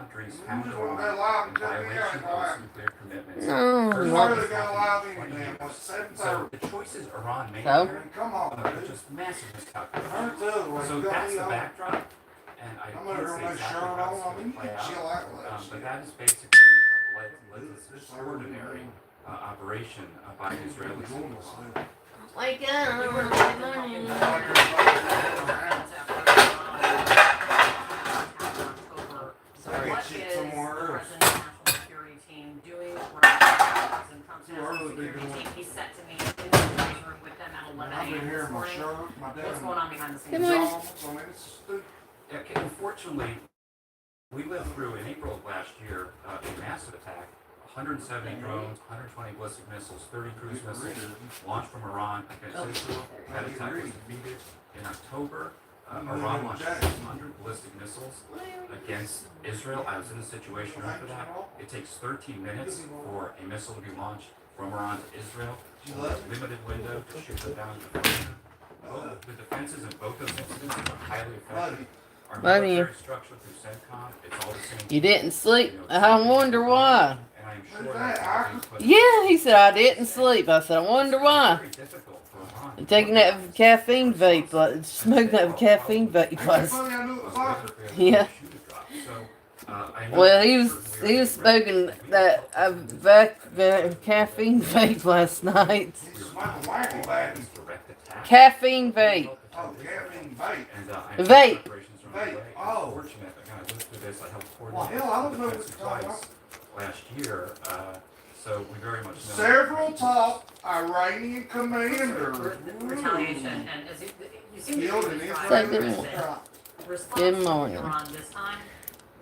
countries found Iran in violation of its nuclear commitments. No. So the choices Iran made So? here are just massive miscalculations. So that's the backdrop, and I can't say exactly how it's going to play out, but that is basically led to this extraordinary operation by the Israelis. Wake up! So what is the President's National Security Team doing right now? President Trump's National Security Team, he's set to meet in the meeting room with them at 11 a.m. this morning. What's going on behind the scenes? Unfortunately, we lived through, in April of last year, a massive attack. 170 drones, 120 ballistic missiles, 30 cruise missiles launched from Iran against Israel. That attack was defeated. In October, Iran launched 100 ballistic missiles against Israel. I was in a situation after that. It takes 13 minutes for a missile to be launched from Iran to Israel. Limited window to shoot them down. The defenses in both those incidents are highly effective. Our military structure through CENTCOM, it's all the same. You didn't sleep? I wonder why. And I'm sure that's Yeah, he said I didn't sleep. I said I wonder why. very difficult for Iran. Taking that caffeine vape, smoking that caffeine vape was. Yeah. Well, he was smoking that caffeine vape last night. Caffeine vape. Oh, caffeine vape. Vape. Vape. Oh. Well, hell, I don't know what you're talking about. Last year, so we very much know. Several top Iranian commanders. Retaliation, and as you seem to Killed be an describing Good Israeli that response Good to morning. Iran this time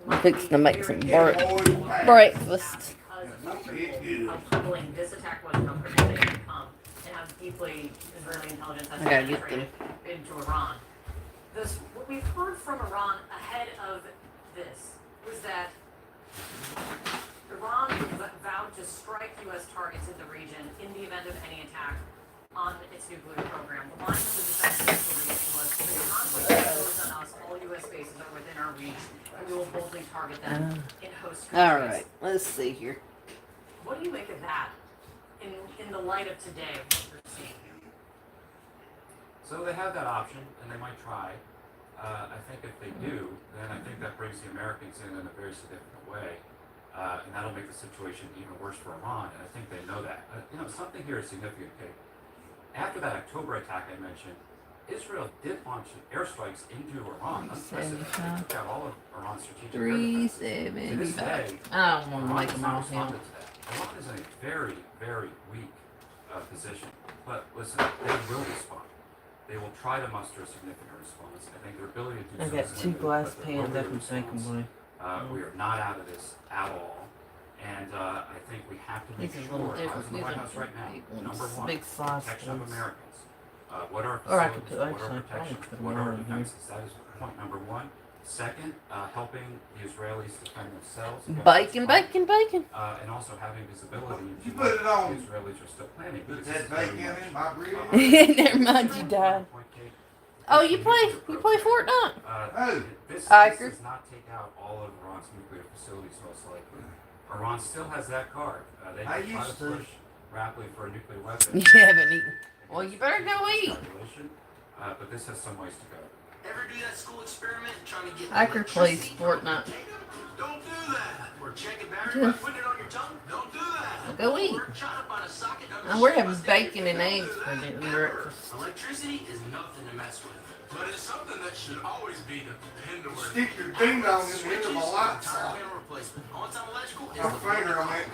I'm fixing to make some breakfast. because of how troubling this attack was and how quickly they had come, and how deeply Israeli intelligence has I gotta get penetrated into Iran. What we've heard from Iran ahead of this was that Iran vowed to strike U.S. targets in the region in the event of any attack on its nuclear program. The line of the defense declaration was, "If the conflict goes on us, all U.S. bases are within our reach, and we will boldly target them in host countries." All right, let's see here. What do you make of that in the light of today, what you're seeing? So they have that option, and they might try. I think if they do, then I think that brings the Americans in a very significant way, and that'll make the situation even worse for Iran. And I think they know that. Something here is significant. Okay, after that October attack I mentioned, Israel did launch airstrikes into Iran. Unprecedented. They took out all of Iran's strategic air defenses. To this day, I don't want to Iran make has them not all him. responded to that. Iran is in a very, very weak position. But listen, they will respond. They will try to muster a significant response. I think their ability to do I so got is two limited, glass but there will pans be I a can take response. away. We are not out of this at all. And I think we have to make These are a sure, little I was different. in the These White are House right now, big ones, number one, big size protection of ones. Americans. What are Or I our could facilities, put- what are actually, our I probably protections, put what more are our in here. defenses? That is point number one. Second, helping the Israelis defend themselves. against Bacon, this bacon, bacon. and also having visibility You into put it what on. the Israelis are still planning. Put because that it's very bacon much, in my bread. Never mind, you died. Oh, you play Fortnite? This Iker? does not take out all of Iran's nuclear facilities, most likely. Iran still has that card. They I may try to used to. push rapidly for a nuclear weapon. You haven't eaten. Well, you better go eat. But this has some ways to go. Ever do that school experiment trying to get Iker plays electricity? Fortnite. Don't do that. Or check a battery by putting it on your tongue? Don't do that. Go eat. Or try to find a socket under Now, the we're sheet having by sticking bacon your and finger. eggs for Don't do dinner that. breakfast. Electricity is nothing to mess with. But it's something that should always be dependable. Stick your ding dong in the end of a light Tire socket. panel replacement. On-time electrical is Put the a finger on that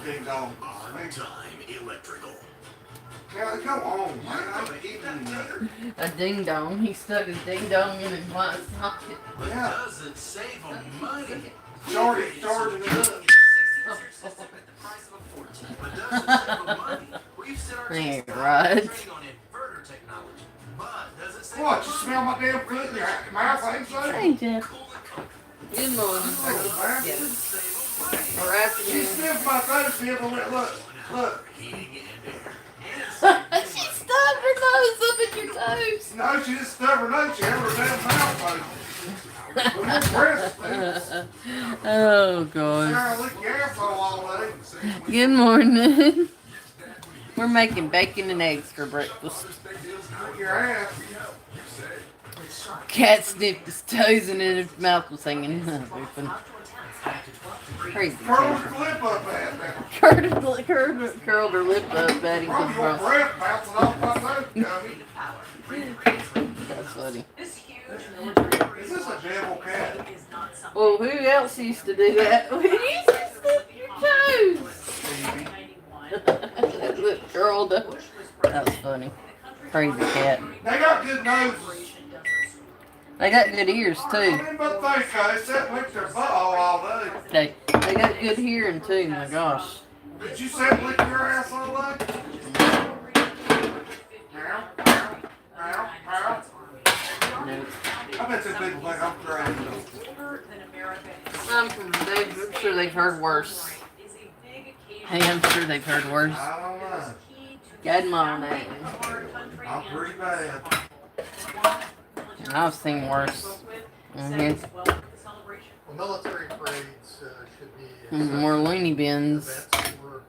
ding dong. on-time electrical. Now, go on, man. I'm eating that. A ding dong. He stuck his ding dong in his white socket. But Yeah. doesn't save them money. Started it up. But doesn't save them money. We've set our Yeah, kids to right. training on inverter technology. But does it save What, them you money? smell my damn foot in your mouth, ain't so? Hey, Jeff. Cool and comfortable. Good morning. Man. Yeah. Save them money. Or She afternoon. sniffed my throat, Tiff, and went, look. Heating and air. And She stubbed her nose up at your toes. No, she just stubbed her nose. She had her damn mouth open. Oh gosh. Sarah, lick your asshole all day. Good morning. We're making bacon and eggs for breakfast. Lick your ass. Cat sniffed his toes and then his mouth was hanging. Crazy. Curl your lip up at now. Curled her lip up at him. From your breath bouncing off my nose, Cubby. That's funny. This huge military Is this a devil cat? is not something. Well, who else used to do that? Who used to sniff your toes? Look, curled up. That was funny. Crazy cat. They got good noses. They got good ears too. I didn't but think I sat lick their butthole all day. They got good hearing too. My gosh. Did you sit lick your ass all day? Meow, meow, meow, meow. Nope. I bet some people think I'm crazy. I'm sure they've heard worse. Hey, I'm sure they've heard worse. I don't know. God morning. I'm pretty bad. I've seen worse. Well, military parades should be More loony bins. events were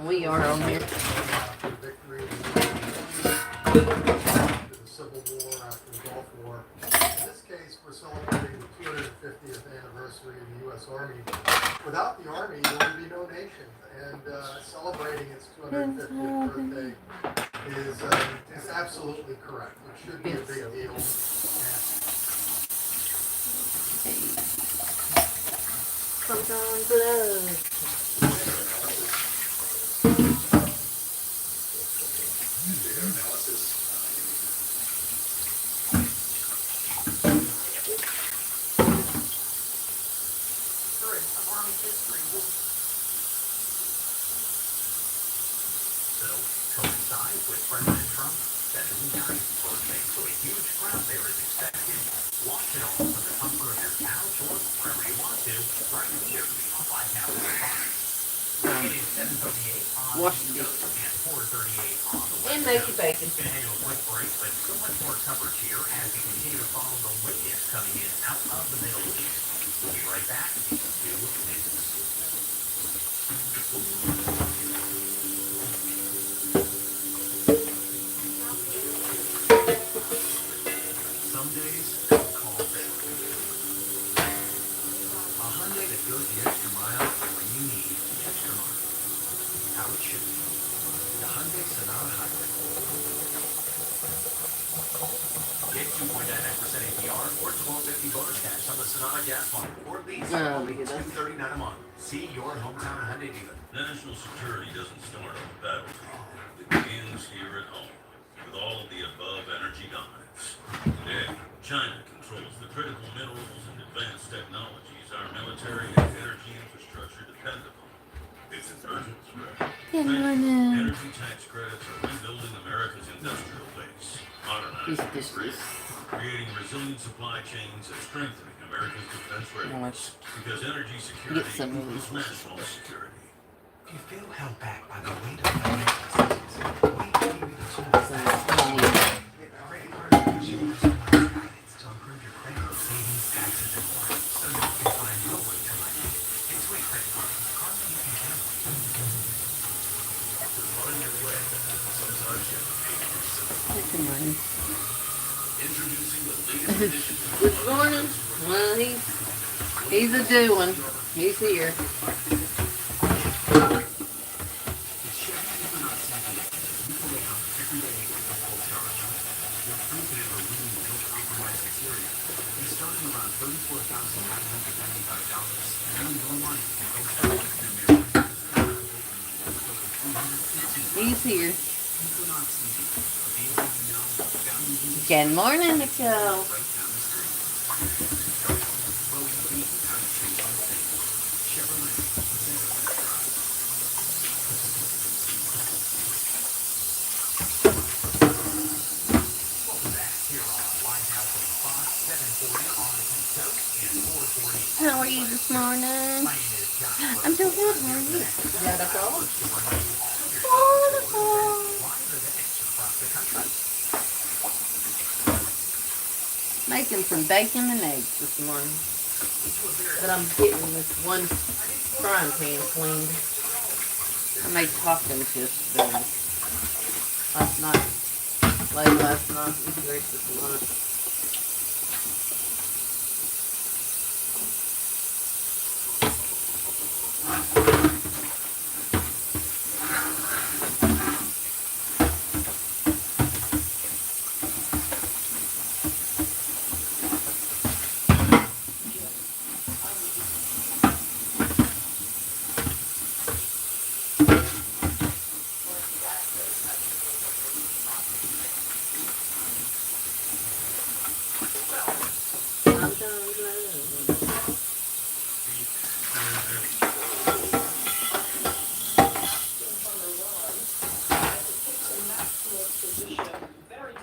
We are on here. after victory after the Civil War, after the Gulf War. In this case, we're celebrating the 250th anniversary of the U.S. Army. Without the Army, there would be no nation. And celebrating its 250th birthday is absolutely correct. It should be a big deal. And Sometimes it is. So, coincide with President Trump's 79th birthday, so a huge crowd there is expected. Watch it all from the comfort of your couch or wherever you want to, right here on White House Fox. It is 7:38 on Wash the the Coast and 4:38 on the West And make Coast. your bacon. Gonna head to a quick break, but so much more coverage here as we continue to follow the latest coming in out of the Middle East. We'll be right back to news. Some days, call favorite. A Hyundai that goes the extra mile when you need extra mile. How it should be. The Hyundai Sonata Hybrid. Get 2.99% APR or $12.50 bonus cash on the Sonata gas line. Or lease only $239 a month. See your hometown Hyundai dealer. National security doesn't start on the battlefield. It begins here at home, with all of the above energy dominance. Today, China controls the critical minerals and advanced technologies our military and energy infrastructure depend upon. It's an urgent threat. Energy tax credits are rebuilding America's industrial base, modernizing the grid, creating resilient supply chains and strengthening America's defense readiness. Because energy security Get some of equals these. national security. If you feel held back by the weight of financial decisions, we give you the tools that to improve your credit, savings, taxes, and more, so you can find your way to life. It's Way Credit Card, the card that you can count on. On your way, sometimes you have to pay for yourself. Good morning. Introducing the latest edition of Good morning. Well, he's a doing. He's here. He's here. Good morning, Nicole. How are you this morning? I'm doing good. How are you? Wonderful. Wonderful. Making some bacon and eggs this morning. But I'm getting this one frying pan cleaned. I made tacos yesterday. Last night. Late last night. It was great for lunch.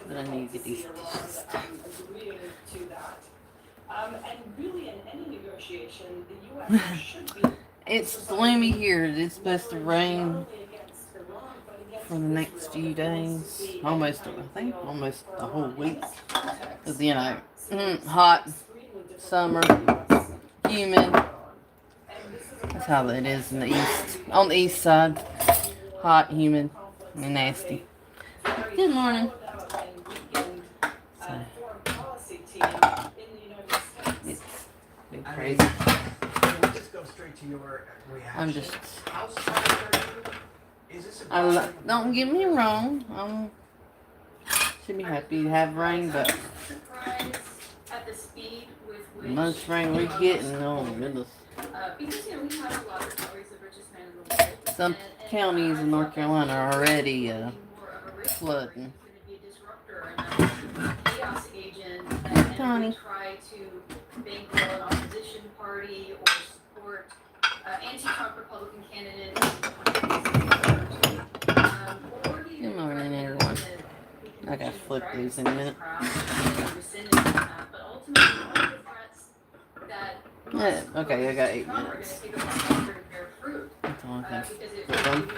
But I need to get these dishes. Agreeing to that. And really in any negotiation, the U.S. should be It's gloomy here. It's supposed to rain for the next few days. Almost, I think, almost the whole week. Cause you know, hot, summer, humid. That's how it is in the east. On the east side, hot, humid, and nasty. Good morning. So, it's been crazy. Just go straight to your reaction. I'm just. How surprised are you? Is this a Don't get me wrong. Should be happy to have rain, but Surprised at the speed with the which. most rain we're getting, oh my goodness. Because, you know, we have a lot of stories of richest man in the world. Some counties in North Carolina are already flooding. Chaos agent and Tony. would try to bankroll an opposition party or support anti-Trump Republican candidates. Good morning, everyone. I gotta flip these in a minute. Yeah, okay, I got 8 minutes. That's all I can flip them.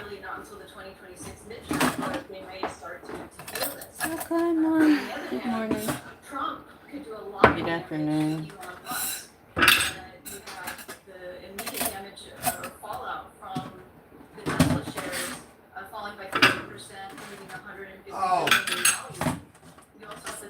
Okay, Mom. Good morning. Good afternoon. You have the immediate damage or fallout from the Tesla shares falling by 50%, losing $150 billion in value. You also have the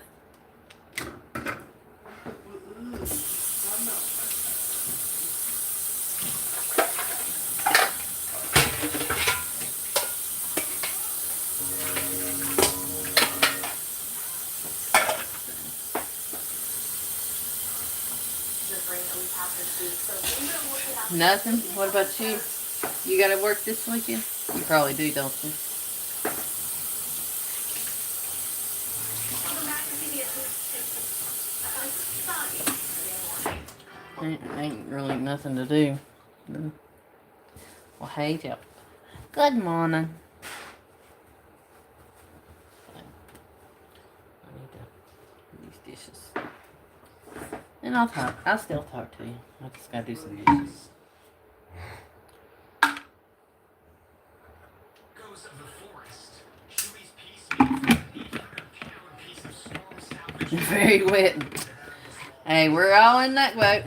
Nothing? What about you? You gotta work this weekend? You probably do, don't you? Ain't really nothing to do. Well, hey, Joe. Good morning. I need to do these dishes. And I'll still talk to you. I just gotta do some dishes. Goes of the forest. Chewy's piece piece of small salvage. Very wet. Hey, we're all in that boat.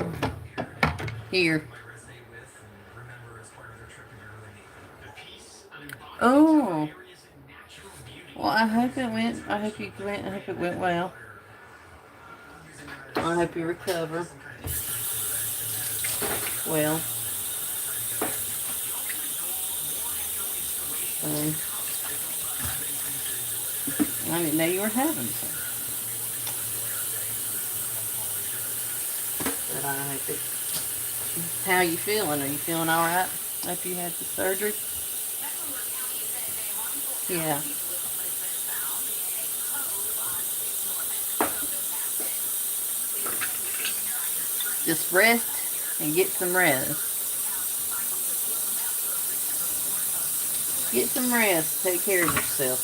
Here. Oh. Well, I hope it went. I hope you went. I hope it went well. I hope you recover well. I didn't know you were having some. But I hope it. How are you feeling? Are you feeling all right after you had the surgery? Yeah. Just rest and get some rest. Get some rest. Take care of yourself.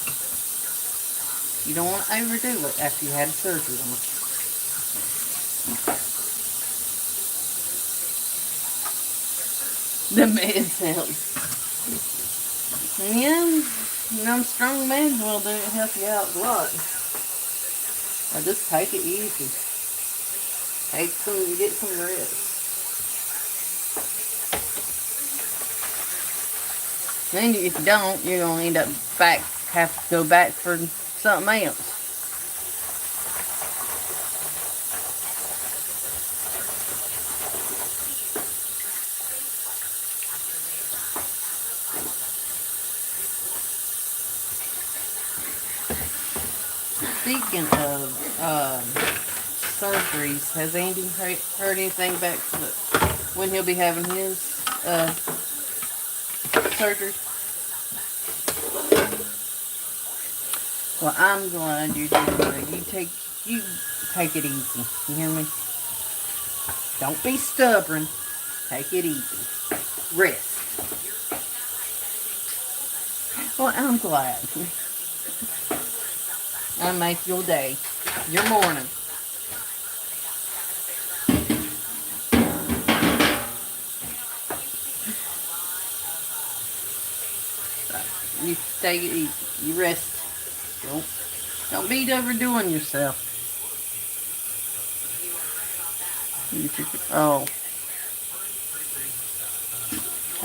You don't want to overdo it after you had surgery on it. The meds help. Yeah, strong meds will help you out a lot. Or just take it easy. Get some rest. Then if you don't, you're gonna end up have to go back for something else. Speaking of surgeries, has Andy heard anything back when he'll be having his surgery? Well, I'm glad you're doing it. You take it easy. You hear me? Don't be stubborn. Take it easy. Rest. Well, I'm glad. I make your day, your morning. You take it easy. You rest. Don't be overdoing yourself. Oh.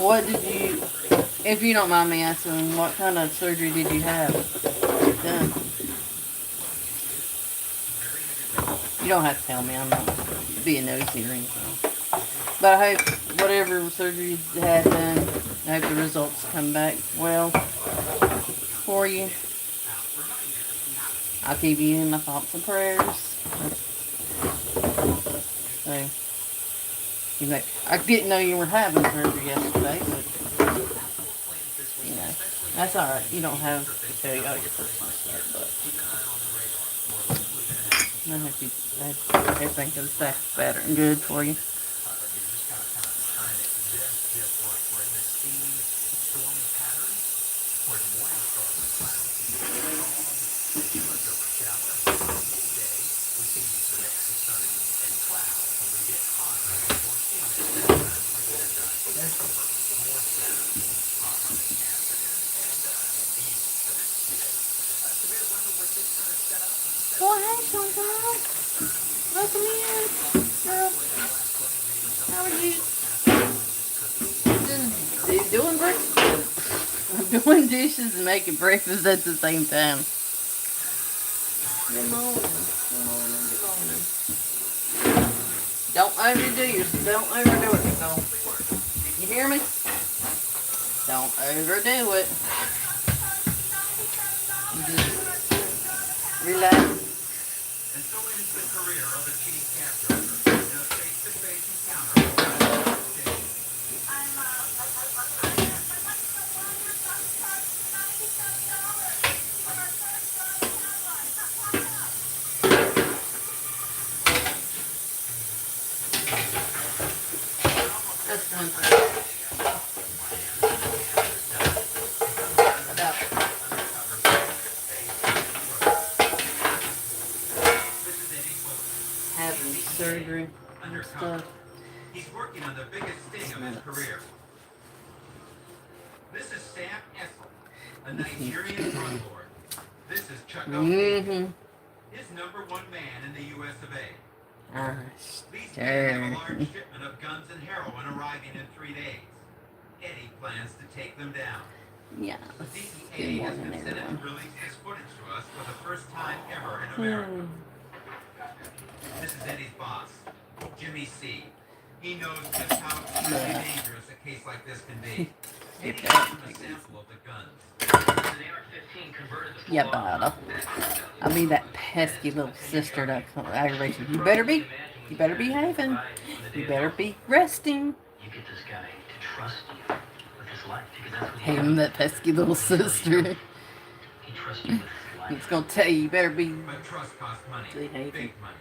What did you, if you don't mind me asking, what kind of surgery did you have done? You don't have to tell me. I'm not being nosy or anything. But I hope whatever surgery you had done, I hope the results come back well for you. I'll keep you in my thoughts and prayers. So, I didn't know you were having surgery yesterday, but you know, that's alright. You don't have to tell you all your personal stuff, but I hope everything goes back better and good for you. Oh, hey, Chantal. Welcome in, girl. How are you? Doing breakfast? I'm doing dishes and making breakfast at the same time. Good morning. Good morning. Good morning. Don't overdo it, Nicole. You hear me? Don't overdo it. You just relax. And so ends the career of a cheese cab driver in a face-to-face encounter with the state. That's one thing. About having surgery and stuff. He's working on the biggest sting of his career. This is Sam Essel, a Nigerian drug lord. This is Chuck O'Keefe, his #1 man in the U.S. of A. These men have a large shipment of guns and heroin arriving in 3 days. Eddie plans to take them down. Yeah. The DEA has considered to release this footage to us for the first time ever in America. This is Eddie's boss, Jimmy C. He knows just how extremely dangerous a case like this can be. Eddie gave him a sample of the guns. Yeah, but I'll be that pesky little sister that aggravates you. You better be behaving. You better be resting. You get this guy to trust you with his life because that's what he I'm that pesky little sister. He trusts you with his life. It's gonna tell you better be But trust costs money, behaving. big money.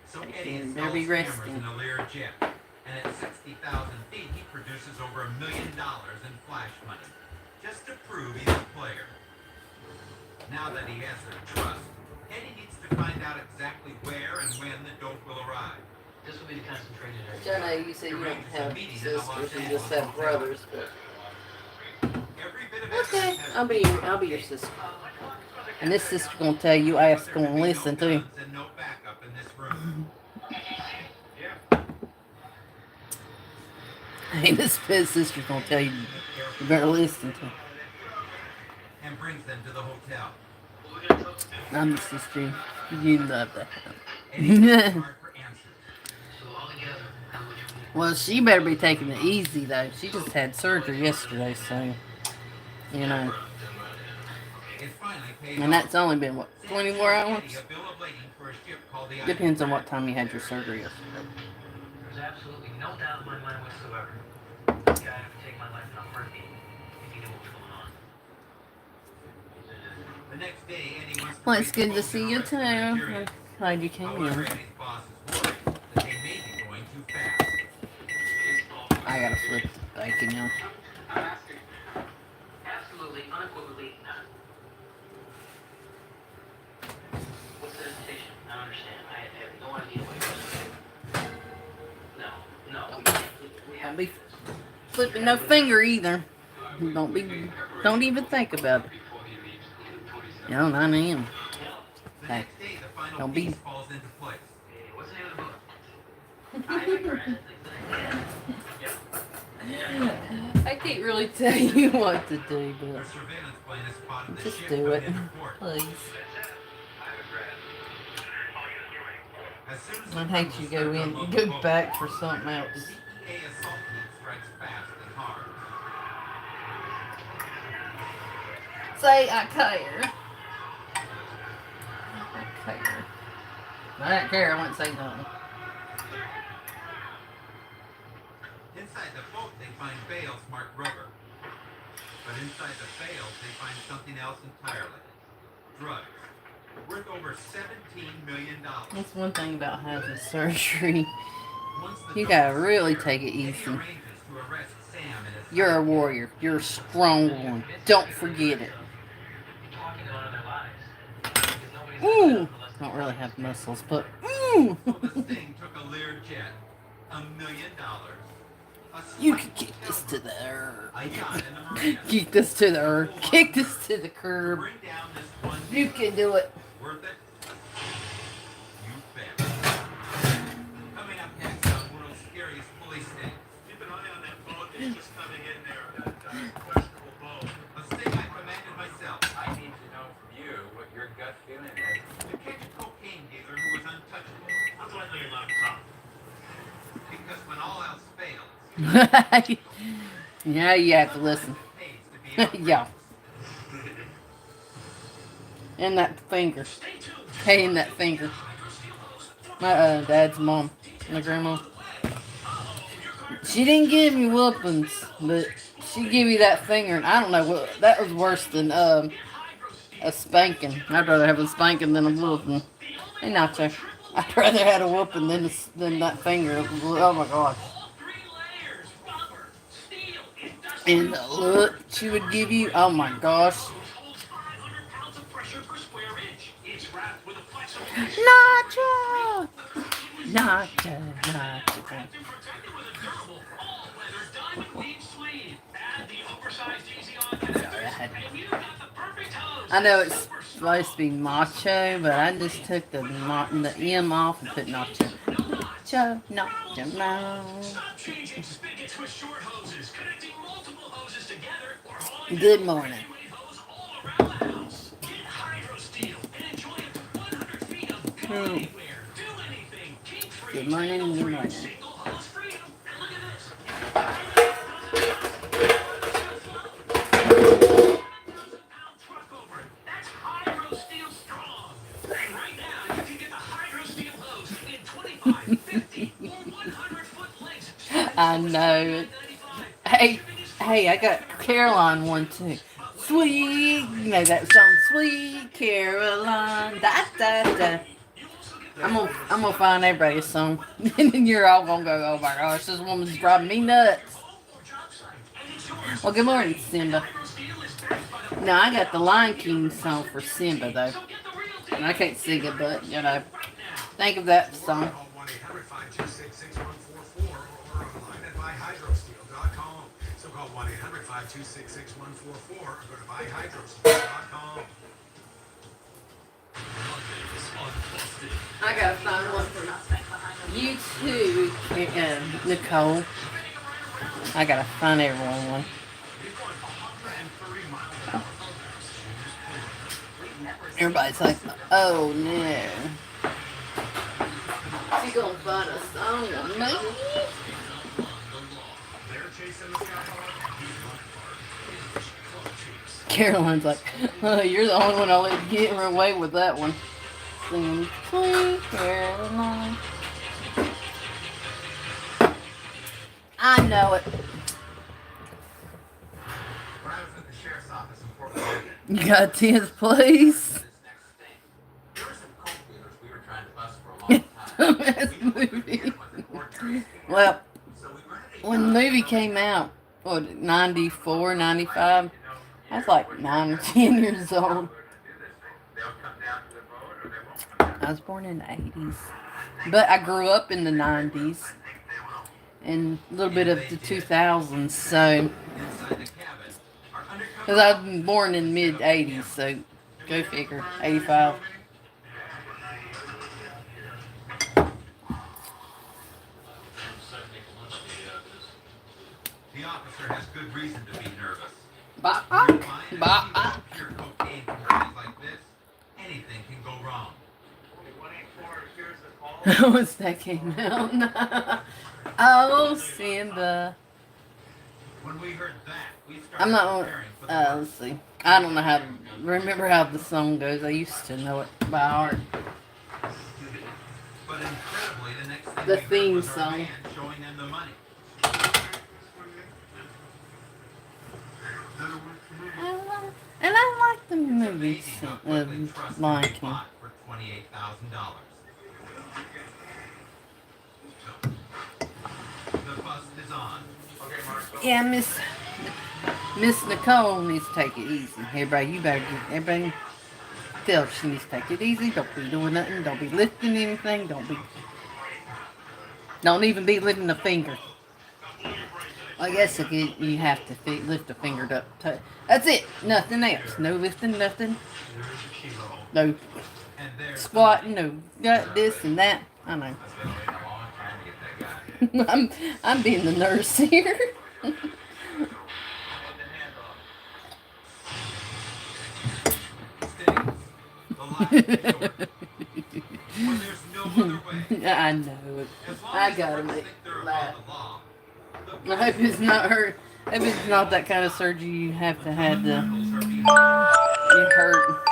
So Eddie You installs better be cameras resting. in a Lear jet. And at 60,000 feet, he produces over $1 million in flash money. Just to prove he's a player. Now that he has their trust, Eddie needs to find out exactly where and when the dope will arrive. This will be the concentrated area. I know you said you don't have sisters, you just have brothers, but Every bit of okay, evidence has I'll be your sister. And this sister gonna tell you ask gonna listen too. and no backup in this room. Hey, this pit sister's gonna tell you, you better listen to. And brings them to the hotel. I'm the sister. You love that. And he works hard for answers. Well, she better be taking it easy though. She just had surgery yesterday, so you know. It finally pays And off. that's only been what, 24 hours? Eddie a bill of lading for a ship called the Depends on what time you had your surgery yesterday. There's absolutely no doubt in my mind whatsoever. This guy would take my life in a heartbeat if he knew what was going on. The next day, Eddie wants to Well, raise it's good the to boat see in you Arrested too. Nigeria. I'm glad you came However, in. Eddie's boss is worried that they may be going too fast. I gotta flip the bacon now. I'm asking. Absolutely, unequivocally not. What's the hesitation? I don't understand. I have no idea what you're saying. No, we can't. We have Don't to be do this. flipping no finger either. Don't even think about it. No, 9 a.m. The Okay. next day, the final Don't be- piece falls into place. Hey, what's the name of the book? I regret it. I can't really tell you what to do, Their but surveillance plane has spotted the just ship do it, coming into port. please. As soon as I'd the hate criminals you start go to in unload and the go boat, back for something else. DEA assault team strikes fast and hard. Say I care. I care. I don't care. I wouldn't say nothing. Inside the boat, they find bales marked rubber. But inside the bales, they find something else entirely. Drugs. Worth over $17 million. That's one thing about having surgery. Once the You drugs gotta really disappear, take it Eddie easy. arranges to arrest Sam and his You're a sidekick. warrior. You're a strong one. Don't forget it. Talking about their lives. Because nobody's Ooh! ever left Don't really have muscles, but ooh! So the Sting took a Learjet, $1 million, a You swanky can kick this to the earth. a yacht in the marina. Kick this to the earth. Kick this to the To curb. bring down this one You dealer. can do it. Worth it? You bet. Coming up next on World's Scariest Police Sting. Keep an eye on that boat that's just coming in there, that questionable boat. A sting I commanded myself. I need to know from you what your gut feeling is. To catch a cocaine dealer who was untouchable. How do I know you're not a cop? Because when all else fails, Yeah, you have to listen. it pays to be Yeah. And that finger. Hey, and that finger. My dad's mom. My grandma. She didn't give me whoopings, but she gave me that finger, and I don't know what that was worse than a spanking. I'd rather have a spanking than a whooping. Hey, Nacho. I'd rather have a whooping than that finger. Oh my gosh. And the look she would give you, oh my gosh. Nacho! Nacho, Nacho. Sorry, I know it's supposed to be macho, but I just took the M off and put nacho. Nacho, nacho, no. Good morning. Good morning, good morning. I know. Hey, I got Caroline one too. Sweet, you know that song, Sweet Caroline. Da da da. I'm gonna find everybody a song, and then you're all gonna go, oh my gosh, this woman's driving me nuts. Well, good morning, Simba. No, I got the Lion King song for Simba though, and I can't sing it, but you know, think of that song. Call 1-800-526-6144 or order online at buyhydrosteel.com. So call 1-800-526-6144 or go to buyhydrosteel.com. I gotta find one for you too, Nicole. I gotta find everyone one. Everybody's like, oh no. She gonna find a song on me? Caroline's like, oh, you're the only one I'll let get away with that one. Singing, Sweet Caroline. I know it. When I was at the sheriff's office in Portland, You got 10th place. this next thing, there were some coke dealers we were trying to bust for a long time. Dumbass We wanted to movie. get what the ordinary Well, so we rented a when the movie came out, what, 94, 95, I was like 9 or 10 years old. They'll come down to the vote or they won't come down. I was born in the 80s. But I grew up in the 90s and a little bit of the 2000s, so. Inside the cabin, our undercover Because I was born in mid 80s, so go figure. 85. The officer has good reason to be nervous. Bop, When you're bop, buying bop, a bop. pure cocaine conversions like this, anything can go wrong. Once that came out. Oh, Simba. When we heard that, we started I'm not. preparing for the worst. Let's see. I don't know how to remember how the song goes. I used to know it by heart. But incredibly, the next thing The we heard theme was our song. man showing them the money. And I like the movies. Amazing how quickly trust can Lion be King. bought for $28,000. The bust is on. Okay, Mark. Yeah, Miss Nicole needs to take it easy. Everybody, you better get everybody. Tell her she needs to take it easy. Don't be doing nothing. Don't be lifting anything. Don't even be lifting a finger. I guess if you have to lift a finger up. That's it. Nothing else. No lifting, nothing. No And there's squatting. No got this and that. I know. I've been waiting a long time to get that guy. I'm being the nurse here. Stings, the last resort. When there's no other way. I know it. As long I as gotta crooks make think they're laugh. above the law, I hope it's not her. I hope it's not that kind of surgery you have to have to criminals are being you hurt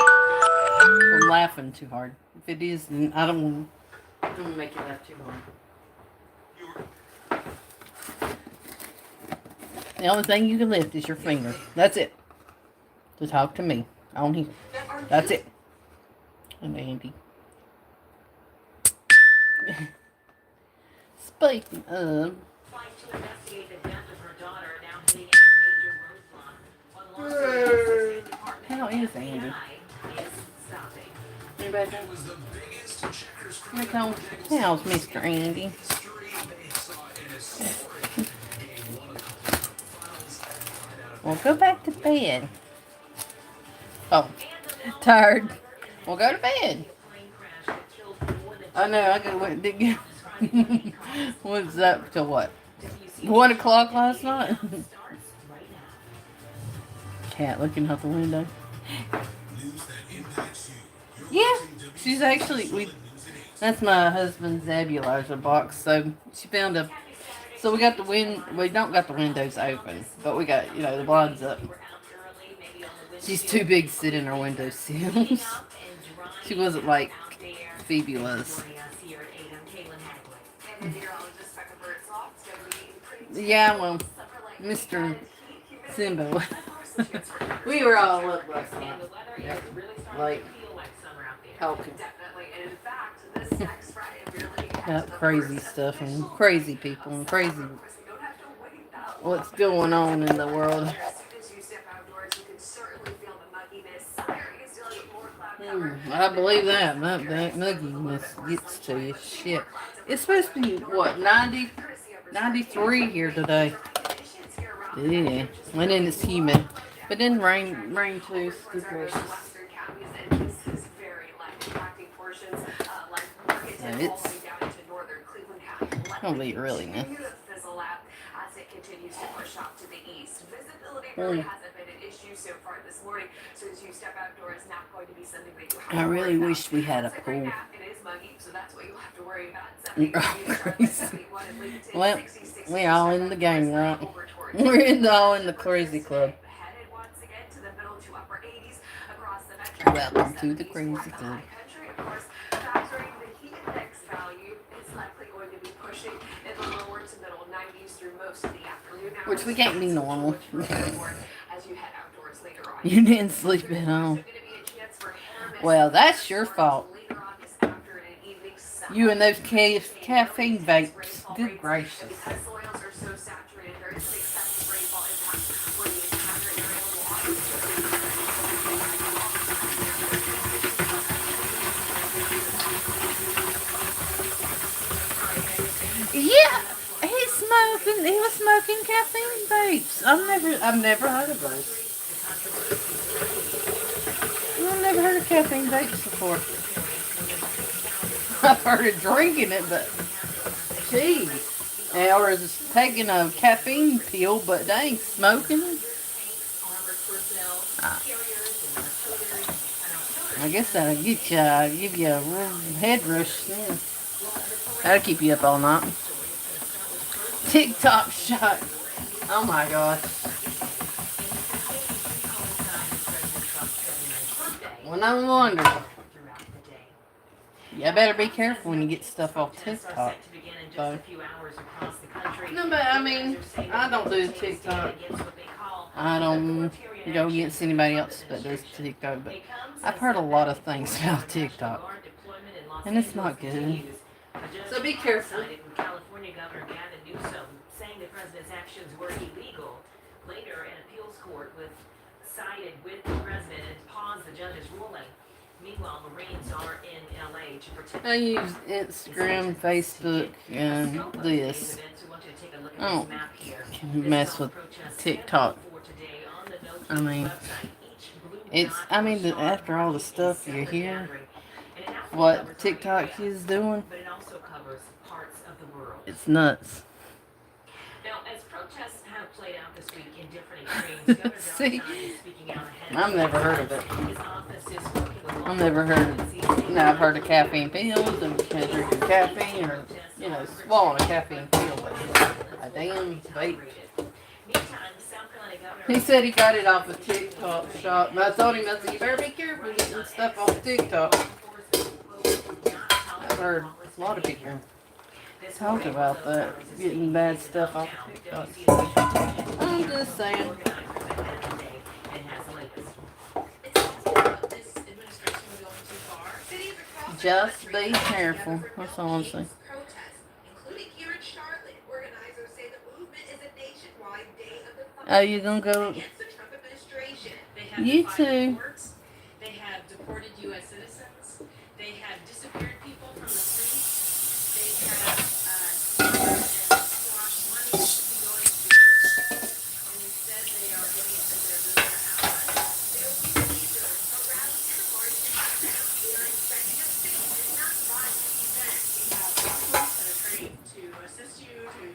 from laughing too hard. If it is, then I don't want to make you laugh too hard. The only thing you can lift is your finger. That's it. To talk to me on here. That's it. And Andy. Speaking of. Fight to investigate the death of her daughter, now hitting a major roadblock. One lawsuit against the State Department How is Andy? FBI is stopping. Anybody know? Nicole, how's Mr. Andy? Well, go back to bed. Oh, tired. Well, go to bed. I know, I got what did get. Was up till what? 1 o'clock last night? Cat looking out the window. Yeah, she's actually that's my husband's nebulizer box. So she found a. So we got we don't got the windows open, but we got the blinds up. She's too big to sit in our window sills. She wasn't like Phoebe was. Yeah, well, Mr. Simba. We were all up last night. Yep. Like, talking. About crazy stuff and crazy people and crazy what's going on in the world. I believe that mugginess gets to you. Shit. It's supposed to be, what, 93 here today. Yeah. And then it's humid. But then rain too. It's gracious. Yeah, it's gonna be really nice. continues to push off to the east. Visibility really hasn't been an issue so far this morning, so as you step outdoors, not going to be something that you have I to really worry wish we had a about. It's right pool. now, it is muggy, so that's what you'll have to worry about. 70 Crazy. 71 in Lincoln, Well, 66 we're all in the game, right? over towards We're all in the crazy club. headed once again to the middle to upper 80s across the metro. Welcome to the 70s crazy for the club. high country, of course, factoring the heat index value is likely going to be pushing in the lower to middle 90s through most of the afternoon hours. Which we can't be normal. As you head outdoors later on. You didn't sleep at home. Well, that's your fault. You and those caffeine vapes. Good gracious. Because soils are so saturated, there is an excessive rainfall impact where the entire area will Yeah, he's smoking. He was smoking caffeine vapes. I've never heard of those. I've never heard of caffeine vapes before. I've heard of drinking it, but geez. Or is taking a caffeine pill, but dang, smoking it. I guess that'll get you, give you a head rush. Yeah. That'll keep you up all night. TikTok shot. Oh my gosh. Well, no wonder. You better be careful when you get stuff off TikTok. So. No, but I mean, I don't do TikTok. I don't go against anybody else that does TikTok, but I've heard a lot of things about TikTok, and it's not good. So be careful. California Governor Gavin Newsom saying the president's actions were illegal. Later, an appeals court sided with the president and paused the judge's ruling. Meanwhile, Marines are in LA to protect. I use Instagram, Facebook, and this. I don't mess with TikTok. I mean, after all the stuff you hear, what TikTok is doing, it's nuts. Now, as protests have played out this week in different extremes, Governor See, is speaking out ahead. I've never heard of it. His office is working with I've never heard of, I've heard of caffeine pills and drinking caffeine or, swallowing a caffeine pill, but a damn vape. He said he got it off a TikTok shop, and I told him, I said, you better be careful getting stuff off TikTok. I've heard a lot of people talk about that, getting bad stuff off TikTok. I'm just saying. Just be careful. That's all I'm saying. Oh, you gonna go? You too. They have deported U.S. citizens. They have disappeared people from the streets. They have squashed money that should be going to the and instead they are giving it to their allies. They will keep leaders around in the march in Mexico. We are expecting a statement, not violent event. We have officers that are trained to assist you to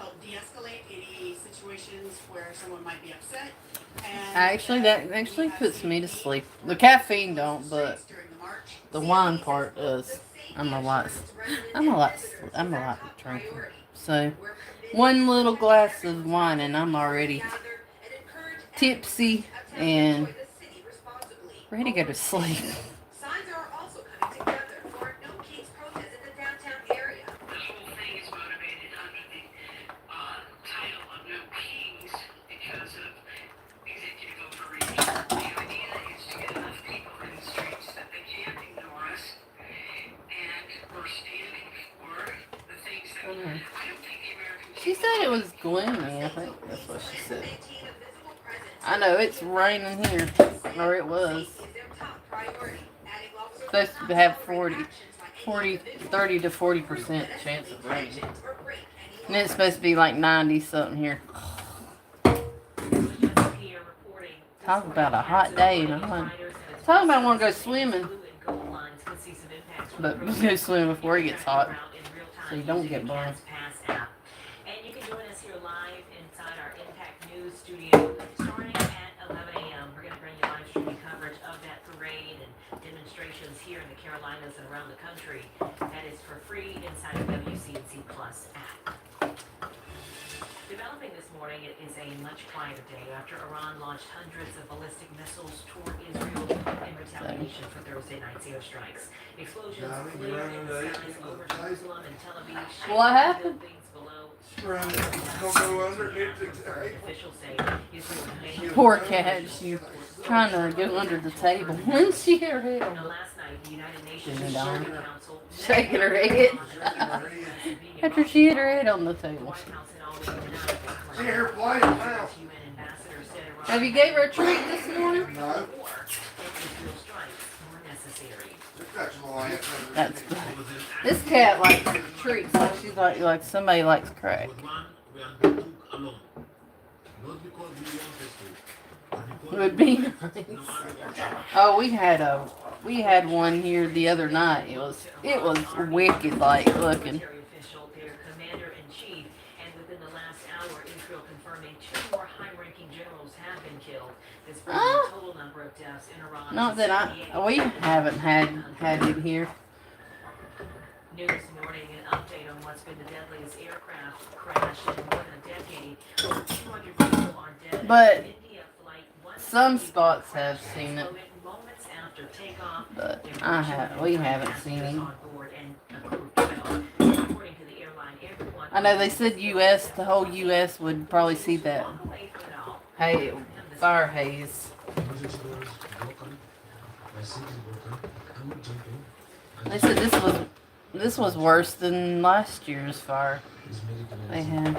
help de-escalate any situations where someone might be upset. Actually, that actually puts me to sleep. The caffeine don't, but the wine part does. I'm a lot drinker. So, one little glass of wine and I'm already tipsy and ready to go to sleep. Signs are also coming together for no Kings protest in the downtown area. The whole thing is motivated under the title of No Kings because of executive overreach. The idea is to get enough people in the streets that they can't ignore us, and we're standing for the things that I don't think the American people. She said it was gloomy. I think that's what she said. I know it's raining here, or it was. Supposed to have 30 to 40% chance of rain. And it's supposed to be like 90 something here. Talk about a hot day, and I'm talking about I want to go swimming. But let's go swim before it gets hot, so you don't get burned. And you can join us here live in registrations here in the Carolinas and around the country. That is for free inside the WCNC Plus app. Developing this morning, it is a much quieter day after Iran launched hundreds of ballistic missiles toward Israel in retaliation for Thursday night's airstrikes. Explosions cleared in the skies over Jerusalem and Tel Aviv. What happened? Buildings below. Don't go underneath the table. Officials say Israel may Poor cat. She's trying to go under the table. When she her head on Now, the last night, the United Nations Sitting Security down. Council shaking her head after she hit her head on the The table. White House had already denied the See claim. here playing now. UN ambassador said Iran Have you gave her a treat this morning? No. war and Israel strikes were necessary. That's why. That's funny. This cat likes treats like she's like somebody likes crack. Would be nice. Oh, we had one here the other night. It was wicked like looking. Military official, their commander-in-chief, and within the last hour, Israel confirming 2 more high-ranking generals have been killed. This brings the total number of deaths in Iran Not to that 78. we haven't had it here. New this morning, an update on what's been the deadliest aircraft crash in more than a decade. Over 200 people are dead. But India flight some 171 spots have seen it, exploded moments after takeoff. but we haven't seen him. On board and a crew of 12. According to the airline, everyone I know they said U.S. The whole U.S. would probably see that walk away from it all. fire haze. They said this was worse than last year's fire they had.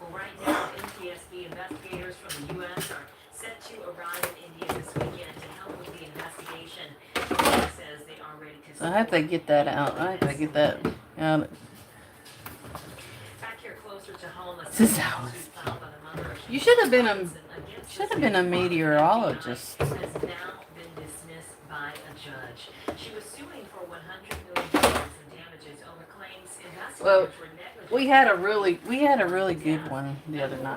Well, right now, NTSB investigators from the U.S. are set to arrive in India this weekend to help with the investigation. India says they are ready to So I hope they get that out. I hope they get that out. Back here closer to home, a This is suit how- filed by the mother of You should have been against a meteorologist. has now been dismissed by a judge. She was suing for $100 million in damages over claims investigators Well, were negligent. we had a really good one the other night.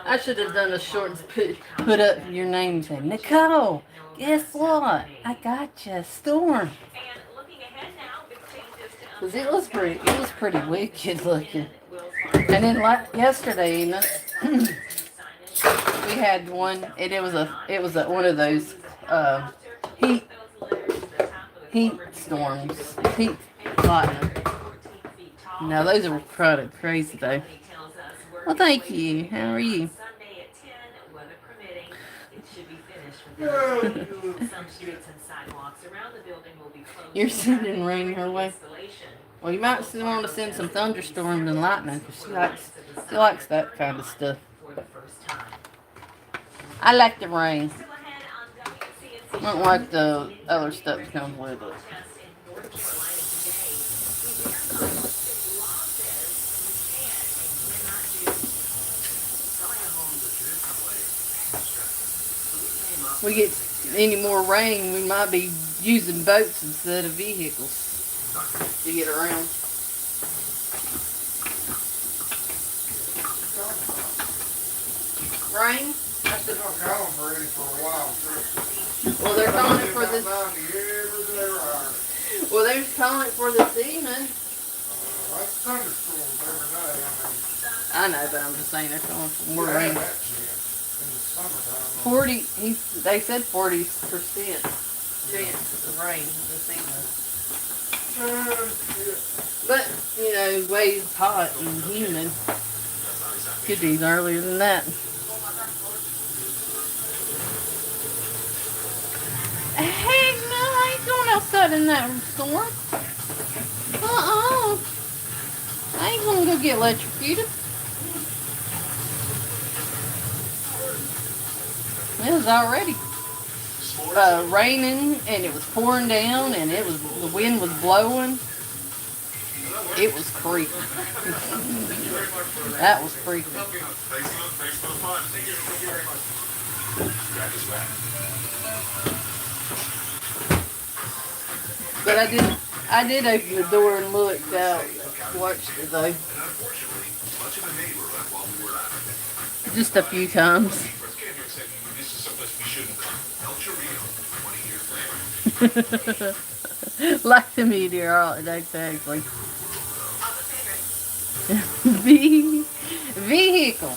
I should have done a short and put up your name and say, Nicole, guess what? I got you a storm. And looking ahead now, big changes to 'Cause it was pretty wicked looking. And then yesterday, we had one, and it was one of those heat storms, heat lightning. Now those are kind of crazy though. Well, thank you. How are you? Sunday at 10, weather permitting, it should be finished within a week. Some streets and sidewalks around the building will be closed. You're sending rain her way. Installation. Well, you might still want to send some thunderstorms and lightning, because she likes that kind of stuff. For the first time. I like the rain. Still ahead on I WCNC. don't like the other stuff that comes with it. Protest in North Carolina today. We hear city law says you can and cannot do. We get any more rain, we might be using boats instead of vehicles to get around. Rain? I've been on calling for it for a while, too. Well, they're calling it for About this. 90 every day around. Well, they're calling it for this evening. That's thunderstorms every day. I know, but I'm just saying they're calling for more we have rain. that shit in the summertime. 40. They said 40% chance of rain this evening. But you know, waves hot and humid. Could be earlier than that. Heck no, I ain't going outside in that storm. I ain't gonna go get electrocuted. It was already raining, and it was pouring down, and the wind was blowing. It was creepy. That was creepy. But I did open the door and looked out, watched it though. Just a few times. Like the meteorologist, exactly. Vehicle.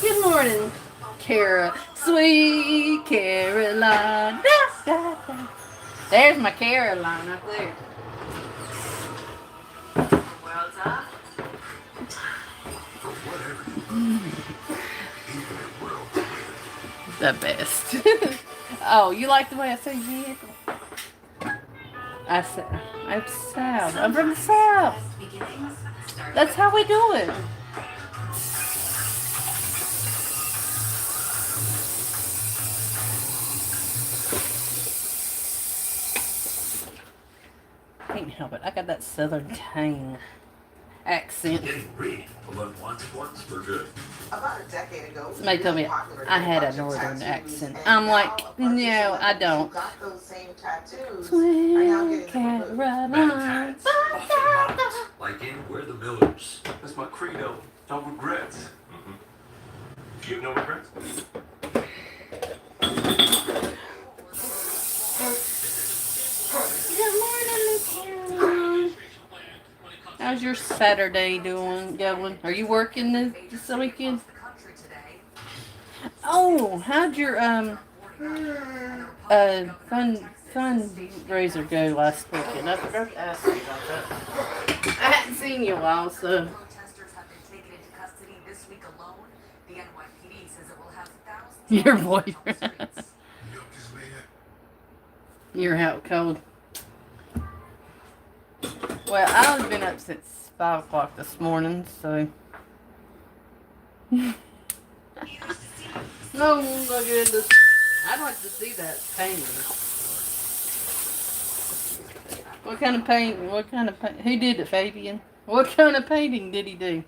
Good morning, Cara. Sweet Caroline. Da, da, da. There's my Caroline up there. Well done. The best. Oh, you like the way I say vehicle? I'm South. I'm from the South. That's how we do it. Can't help it. I got that Southern tang accent. Getting read. 11 ones for good. About a decade ago, Somebody told me I had a northern accent. I'm like, no, I don't. got those same tattoos are now Sweet getting removed. Caroline. Like in We're the Millers. That's my credo. No regrets. Mm-hmm. You have no regrets? Good morning, Caroline. How's your Saturday going? Are you working this weekend? Oh, how'd your fundraiser go last weekend? I forgot to ask you about that. I hadn't seen you in a while, so. Protesters have been taken into custody this week alone. The NYPD says it will have thousands Your of boyfriend. on the streets. You're out cold. Well, I've been up since 5 o'clock this morning, so. No, my goodness. I'd like to see that painting. What kind of painting? Who did it, Fabian? What kind of painting did he do?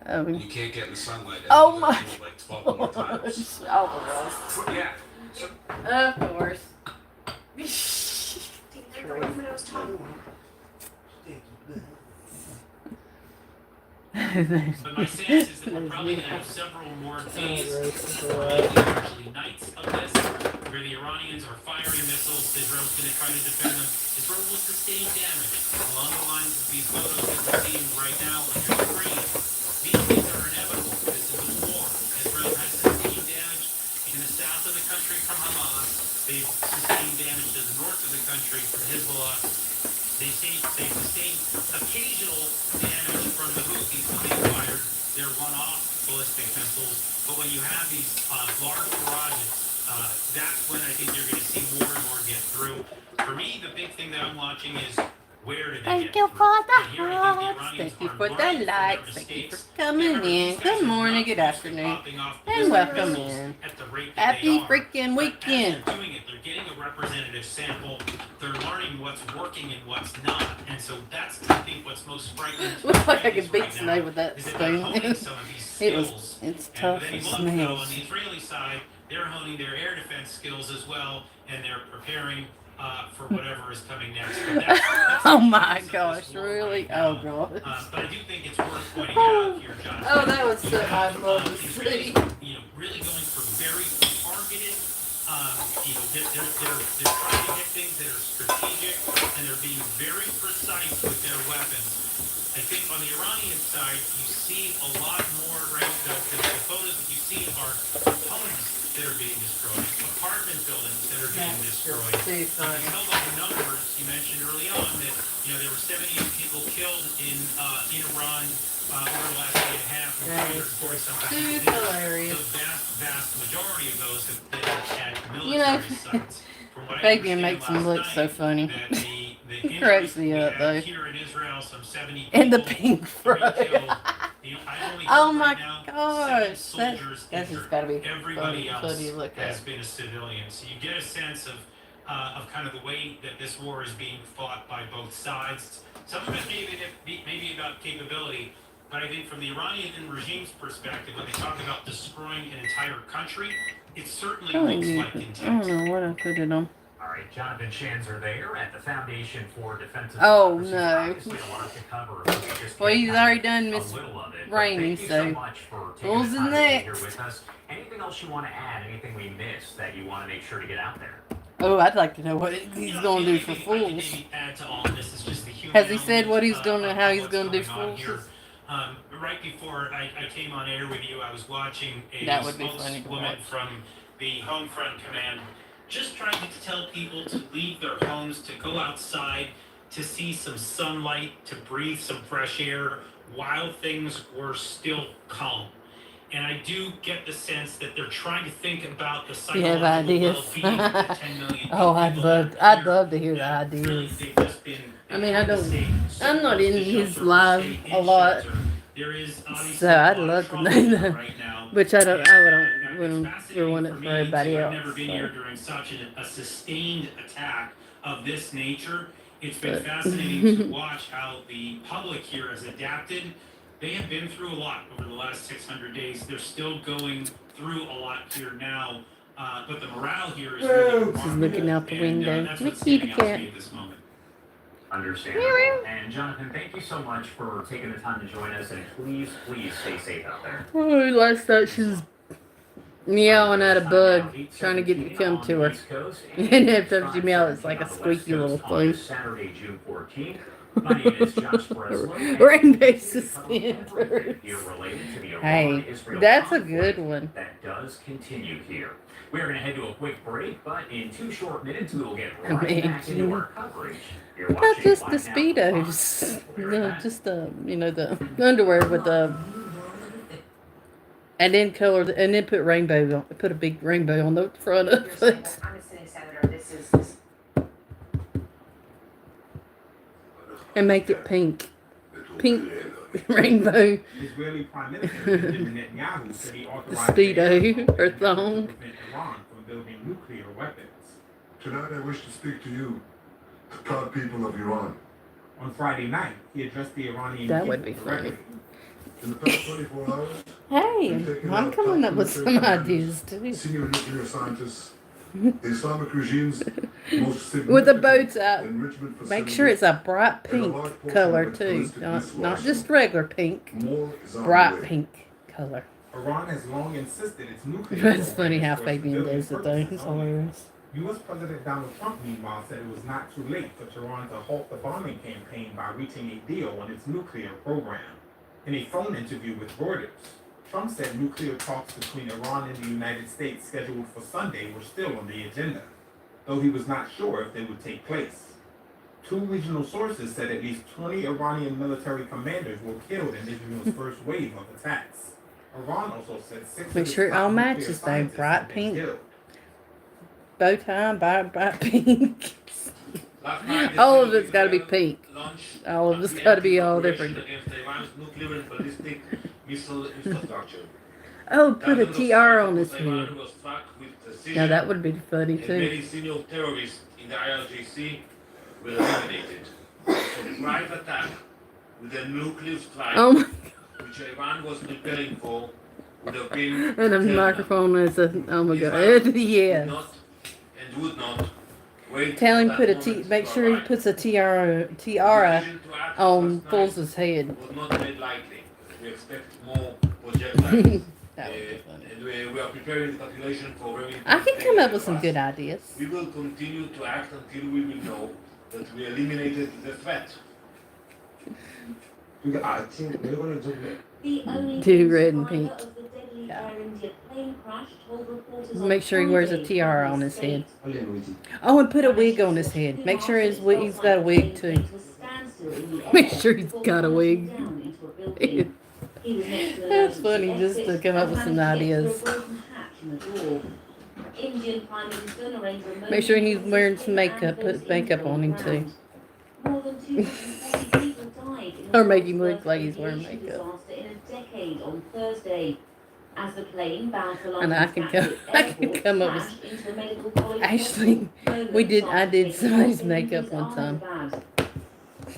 Oh, You can't get in the sunlight. Oh my Like 12 more times. Oh, Yeah. of course. But my sense is that we're probably going to have several more days, actually nights of this, where the Iranians are firing missiles. Israel's going to try to defend them. Israel will sustain damage along the lines of these photos that we're seeing right now on your screen. These things are inevitable. This is a war. Israel has sustained damage in the south of the country from Hamas. They've sustained damage to the north of the country from Hezbollah. They've sustained occasional damage from the Houthis when they fired their one-off ballistic missiles. But when you have these large barrages, that's when I think you're going to see more and more get through. For me, the big thing that I'm watching is where did they Thank get you through? for the And here I think the hearts. Iranians Thank you are for learning the from their likes. Thank you mistakes. for coming Remember, in. these guys Good are morning, not good used to afternoon, popping off and ballistic welcome missiles in. at the rate that Happy they are. freaking But as weekend. they're doing it, they're getting a representative sample. They're learning what's working and what's not. And so that's, I think, what's most frightening to Looks like I Israelis could beat right now, somebody with that is that they're spoon. honing some of these skills. It's And tough with any as luck, though, nails. on the Israeli side, they're honing their air defense skills as well, and they're preparing for whatever is coming next. But that's Oh the my difference of gosh, this war really? right now. Oh gosh. But I do think it's worth pointing out here, John. Oh, that was so You have, I'd love to Israelis, see. really going for very targeted. They're trying to hit things that are strategic, and they're being very precise with their weapons. I think on the Iranian side, you see a lot more, right? The photos that you see are homes that are being destroyed, apartment buildings that are being destroyed. Too If funny. you held on the numbers, you mentioned early on that there were 78 people killed in Iran over the last day and a half, and That is 340 something too people injured. hilarious. The vast majority of those have been at You know, military sites. From what I Fabian understand makes him last look night, so funny. that the He cracks injuries me we up, had though. here in Israel, some 70 people, And the pink 3 fro. killed. I've only Oh heard my right now, 7 gosh. soldiers That's injured. just gotta be Everybody else funny to look has at. been a civilian. So you get a sense of kind of the way that this war is being fought by both sides. Some of it maybe about capability, but I think from the Iranian regime's perspective, when they talk about destroying an entire country, it certainly Oh, looks yeah. like I don't intent. know what I put it on. All right. right, Jonathan Shanzer there at the Foundation for Defensive Oh, Democracy. no. Obviously a lot to cover. We just Well, get he's kind of already done a Miss little of it. But Rainey, thank you so so much for taking who's the the time to be here next? with us. Anything else you want to add? Anything we missed that you want to make sure to get out there? Oh, I'd like to know what he's going to do for fools. Add to all of this is just the human Has he said element, what he's going to, of how he's what's going to do going on here. fools? Right before I came on air with you, I was watching a That would be funny to spokeswoman watch. from the Homefront Command just trying to tell people to leave their homes, to go outside, to see some sunlight, to breathe some fresh air while things were still calm. And I do get the sense that they're trying to think about the You have psychological ideas? well-being of the 10 million Oh, I'd people love, that are I'd here. love to hear the Really, ideas. they've just been I mean, I don't, stay so I'm not close in to his shelter, live stay in a lot, shelter. There is obviously so a I'd lot of love to trouble know here that. right now. Which I don't, And, wouldn't it's fascinating ruin for it me for everybody to- else. I've never been So. here during such a sustained attack of this nature. It's been But- fascinating to watch how the public here has adapted. They have been through a lot over the last 600 days. They're still going through a lot here now, but the morale here is really She's looking out the and, window. that's what's Mickey the standing out to cat. me at this moment. Understandable. And Jonathan, thank you so much for taking the time to join us, and please, please stay safe out there. Oh, last night she was meowing at a bug, trying to get it to come to her. And every time she meows, it's like a squeaky little thing. Saturday, June 14th. My name is Josh Breslin. Rainbow suspenders. Related to the Hey, Iran-Israel that's a conflict good one. that does continue here. We're going to head to a quick break, but in 2 short minutes, we will get right back into our coverage. You're Not watching just the Live Now from Fox. speedos, We'll be right no, back. just the the underwear with the, and then color, and then put rainbow on, put a big rainbow on the front of it. I'm a sitting senator, this is And make it pink. Pink rainbow Israeli Prime Minister Benjamin Netanyahu said he authorized speedo or thong. to prevent Iran from building nuclear weapons. Tonight I wish to speak to you, the proud people of Iran. On Friday night, he addressed the Iranian That people would be funny. directly. In the past 24 hours, Hey, I'm coming up with some ideas too. senior nuclear scientists, the Islamic regime's most With the significant boats out. enrichment Make sure it's a bright and a pink large portion color of it too, ballistic not missile just arsenal. regular pink. More is on the Bright way. pink color. Iran has long insisted its nuclear That's program funny is how for Fabian civilian does it though. purposes It's only. hilarious. U.S. President Donald Trump, meanwhile, said it was not too late for Tehran to halt the bombing campaign by reaching a deal on its nuclear program. In a phone interview with Reuters, Trump said nuclear talks between Iran and the United States scheduled for Sunday were still on the agenda, though he was not sure if they would take place. 2 regional sources said at least 20 Iranian military commanders were killed in Israel's first wave of attacks. Iran also said 6 Make of its sure it top all nuclear matches though. scientists Bright have been pink. killed. Bow tie, bright pink. All of it's got to be pink. All of it's got to be all different. Nuclear and ballistic missile infrastructure. Oh, put a tiara on his head. Taiwan was struck with precision, Now that would be funny and too. many senior terrorists in the IRGC were eliminated. So the live attack with a nuclear strike, Oh my, which Iran was preparing for, would have been and a terrible. microphone is a, oh my god. Israel Yes. did not and would not wait Tell him for put that a t. moment Make to sure he arrive. puts a tiara The decision to act on last night Foles' head. was not made lightly. We expect more projectiles. That would be funny. And we are preparing the population for very I can come up with some fast. good ideas. We will continue to act until we will know that we eliminated the threat. I think we're going to do that. The only Do red and survivor pink. of the deadly Yeah. Air India plane crash told reporters Make sure he on wears a Friday tiara how on the his head. state Oh, and put a wig on his head. Make sure his wig, he's got a wig too. Make sure he's got a wig. That's funny just to come up with some ideas. Make sure he's wearing some makeup, put makeup on him too. More than 240 people died in Or the make him world's look like he's worst wearing aviation makeup. disaster in a decade on Thursday. As the plane bound for And I London's can Gatwick come- I can Airport come up with- crashed into a medical college Actually, campus, we did. I moments did after somebody's taking makeup his one time. armband.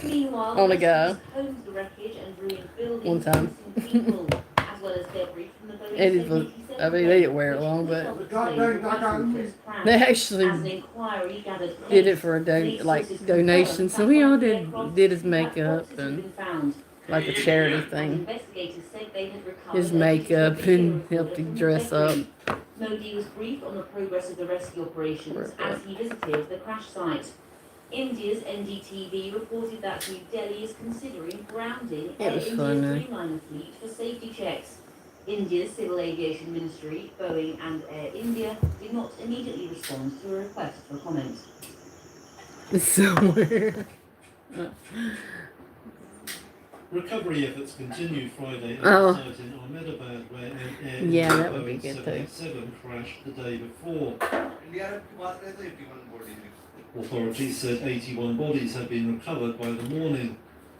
Meanwhile, On a guy. rescuers combed the wreckage and ruined buildings One time. and missing people, as well as debris from the Boeing It is. 787 I mean, they didn't wear it long, but they actually did it for a donation. So we all did his makeup and like a charity thing. His makeup and helped him dress up. Modi was briefed on the progress of the rescue operations as he visited the crash site. India's NDTV reported that New Delhi is considering grounding Air India's Dreamliner fleet for safety checks. India's Civil Aviation Ministry, Boeing and Air India did not immediately respond to a request for comment. Somewhere. Recovery efforts continued Friday at Oh. the site in Ahmedabad, where an Air Yeah, India that would be Boeing good too. 787 crashed the day before. Authorities said 81 bodies had been recovered by the morning,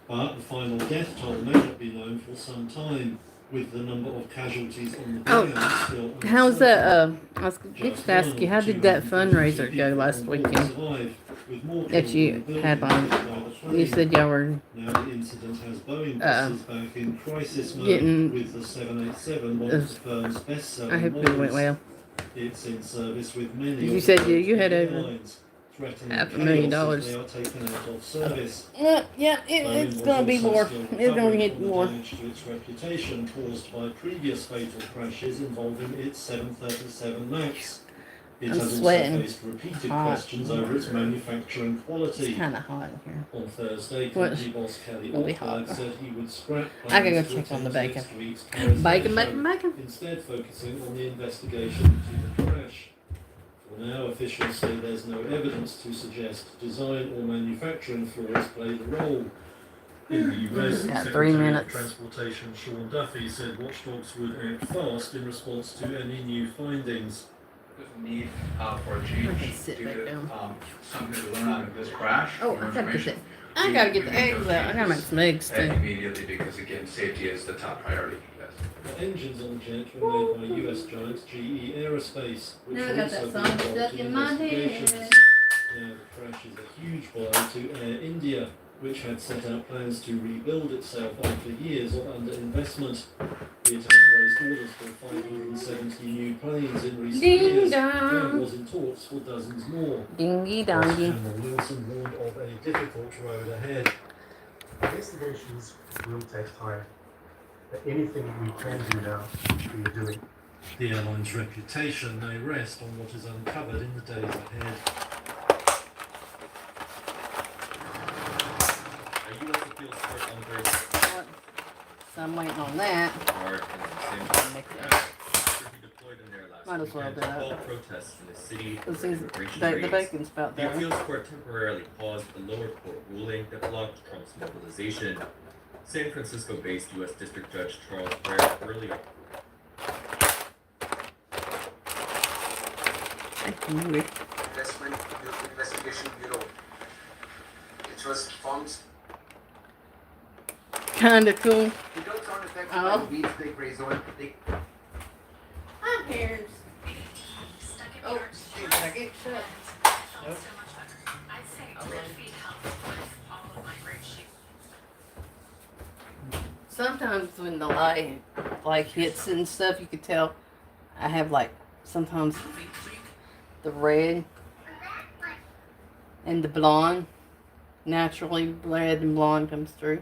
but the final death toll may not be known for some time, with the number of casualties on the ground still uncertain. How's that? I was just to ask you, how did that fundraiser go last weekend that you had on? You said y'all were Now the incident has Boeing buses back in crisis mode, getting. with the 787 one of the firm's best-selling I hope it went well. It's in service with many. You said you had over airlines, threatening $500,000. They are taken out of service. Yeah, it's gonna be more. It's gonna get more. Damage to its reputation caused by previous fatal crashes involving its 737 MAX. It I'm has sweating. also faced repeated Hot. questions over its manufacturing quality. It's kind of hot in here. On Thursday, What? company boss Kelly It'll be hot. Ortberg said he would scrap I gotta go plans to check on the attend bacon. next week's Paris Bacon, Air bacon, Show, bacon. instead focusing on the investigation into the crash. For now, officials say there's no evidence to suggest design or manufacturing flaws played a role. In the US, Got 3 Secretary of minutes. Transportation Sean Duffy said watchdogs would act fast in response to any new findings. Need for a I change can sit due back to down. something to learn out of this crash. Oh, more I gotta get information. that. I gotta get the eggs out. I gotta make some eggs too. Immediately, because again, safety is the top priority. Yes. The engines on the jet were made by US giant GE Aerospace, which Now I got also that song been involved stuck in my investigations. head. Now the crash is a huge blow to Air India, which had set out plans to rebuild itself after years of underinvestment. It had raised orders for 570 new planes in recent Ding years dong. and was in talks for dozens more. Dingy Boss dongy. Admiral Wilson warned of a difficult road ahead. Investigations will take time. But anything we can do now, we are doing. The airline's reputation may rest on what is uncovered in the days ahead. A U.S. appeals court on Thursday So I'm waiting on that. are in the same Make it. after he deployed in there last Might as well weekend do to that. quell protests in the city This over is immigration the raids. bacon's about The done. appeals court temporarily paused the lower court ruling that blocked Trump's mobilization. San Francisco-based U.S. District Judge Charles Breyer earlier Investment Investigation Bureau. It was formed. Kinda cool. They don't sound affected Oh. by the weeds they graze on. They Hi, parents. Oh, shoot, did I get shut? Nope. Sometimes when the light like hits and stuff, you could tell I have like sometimes the red and the blonde, naturally red and blonde comes through.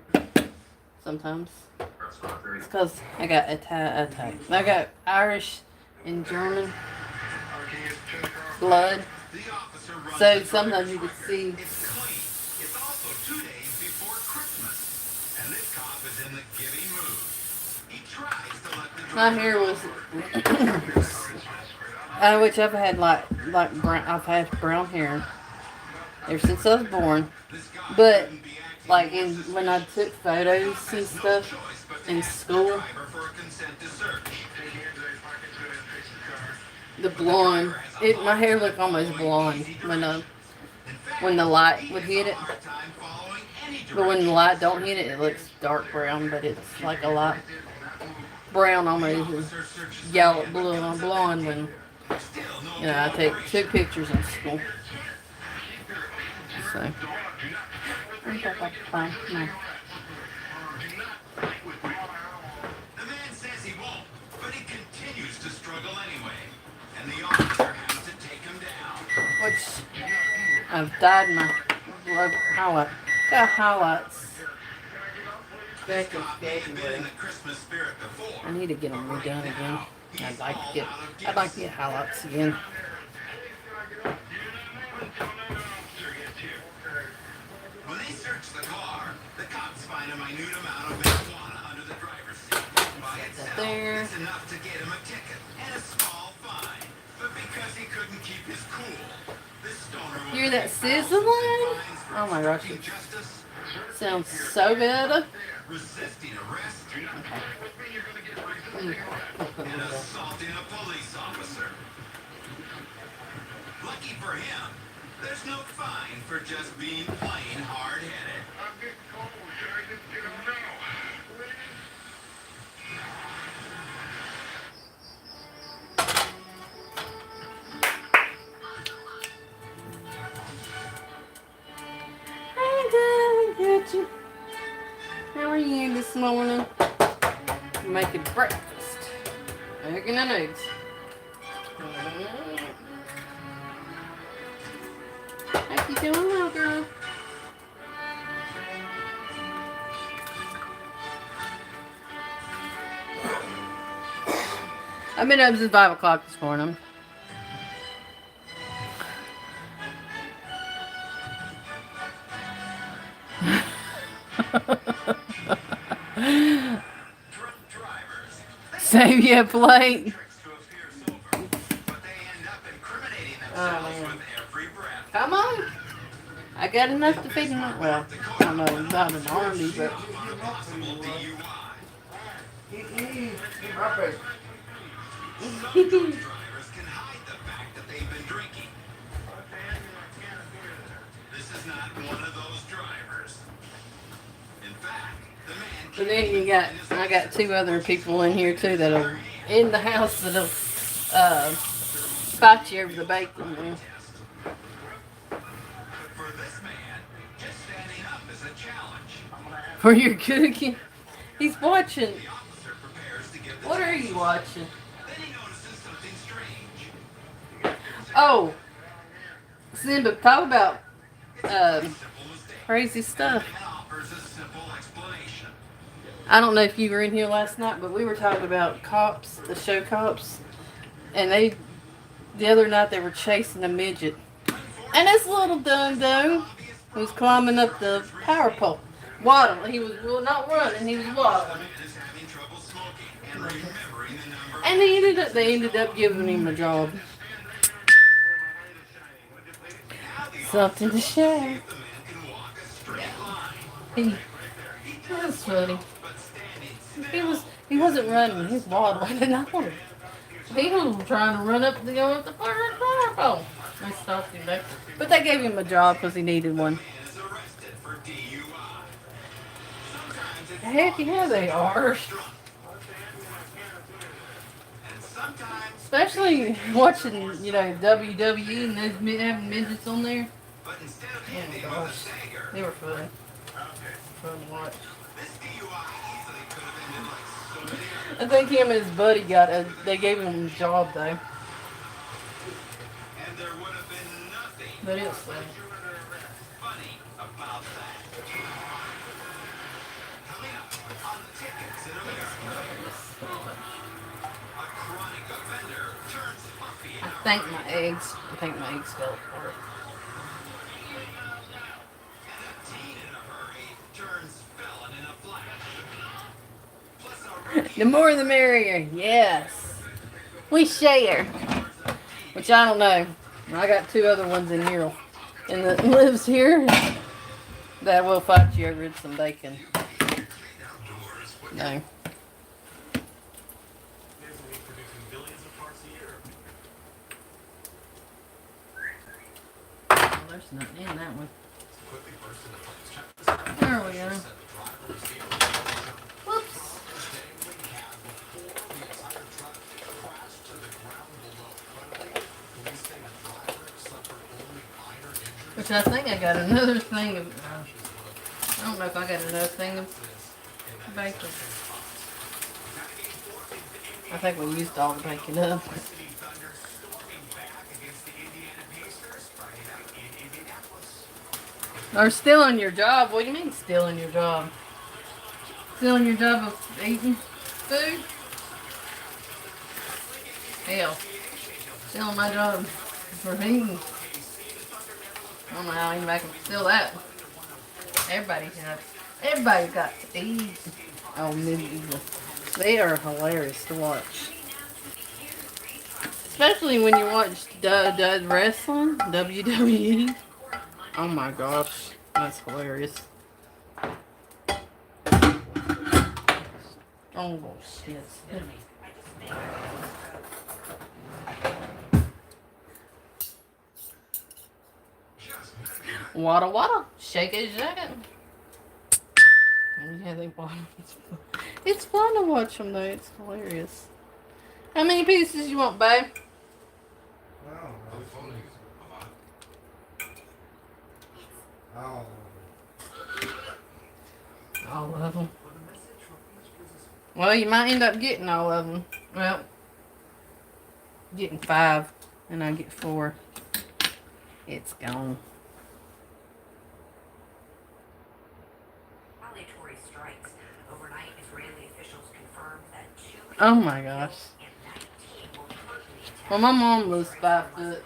Sometimes it's because I got I got Irish and German blood, so sometimes you could see. It's also 2 days before Christmas, and this cop is in the giving mood. He tries to let the My hair was, which I've had like brown. I've had brown hair ever since I was born, but like when I took photos and stuff in school, the blonde, my hair looked almost blonde when the light would hit it. But when the light don't hit it, it looks dark brown, but it's like a light brown, almost yellow, blue, and blonde when I took pictures in school. So. Fine. No. The man says he won't, but he continues to struggle I've dyed my blood highlight. Got highlights back in February. I need to get them redone again. I'd like to get highlights again. When they search the car, the cops find a minute amount of marijuana under the driver's seat. By itself, There. it's enough to get him a ticket and a small fine. But because he couldn't keep his cool, this stoner will Hear that pay sizzling? thousands in fines for Oh my gosh, obstructing it justice. sounds so good. Resisting arrest and assaulting a police officer. Lucky for him, there's no fine for just being plain hard-headed. I'm getting cold, should I just get him now? Hey, good, get you. How are you this morning? Making breakfast. Egg and eggs. How you doing, little girl? I've been up since 5 o'clock this morning. Save you a plate. Oh, man. Come on. I got enough to feed him. Well, I don't know about an army, but. But then I got 2 other people in here too that are in the house that'll fight you over the bacon. Man. For your cooking, he's watching. What are you watching? Oh, Simba, talk about crazy stuff. I don't know if you were in here last night, but we were talking about Cops, the show Cops, and the other night they were chasing a midget, and this little dum-dum was climbing up the power pole, waddling. He was not running, he was waddling, and they ended up giving him a job. Something to share. Yeah. That's funny. He wasn't running, he was waddling, and he was trying to run up the power pole. I stopped him there. But they gave him a job because he needed one. Heck yeah, they are. Especially watching, WWE and those having midgets on there. Oh my gosh. They were fun. Fun to watch. I think him and his buddy they gave him a job though. But it was funny. I think my eggs fell apart. The more the merrier, yes. We share. Which I don't know. I got 2 other ones in here and that lives here that will fight you over some bacon. No. Oh, there's nothing in that one. There we go. Whoops. Which I think I got another thing of, I don't know if I got another thing of bacon. I think we used all the bacon up. Or stealing your job. What do you mean stealing your job? Stealing your job of eating food? Hell. Stealing my job for eating. I don't know how anybody can steal that. Everybody's got to eat. Oh, medieval. They are hilarious to watch. Especially when you watch wrestling, WWE. Oh my gosh, that's hilarious. Oh shit. Wada wada, shake it, shake it. Yeah, they watch. It's fun to watch them though. It's hilarious. How many pieces you want, babe? Oh. All of them. Well, you might end up getting all of them. Well, getting 5, and I get 4. It's gone. Retaliatory strikes. Overnight, Israeli officials confirmed that 2 Oh my gosh. Well, my mom was 5 foot.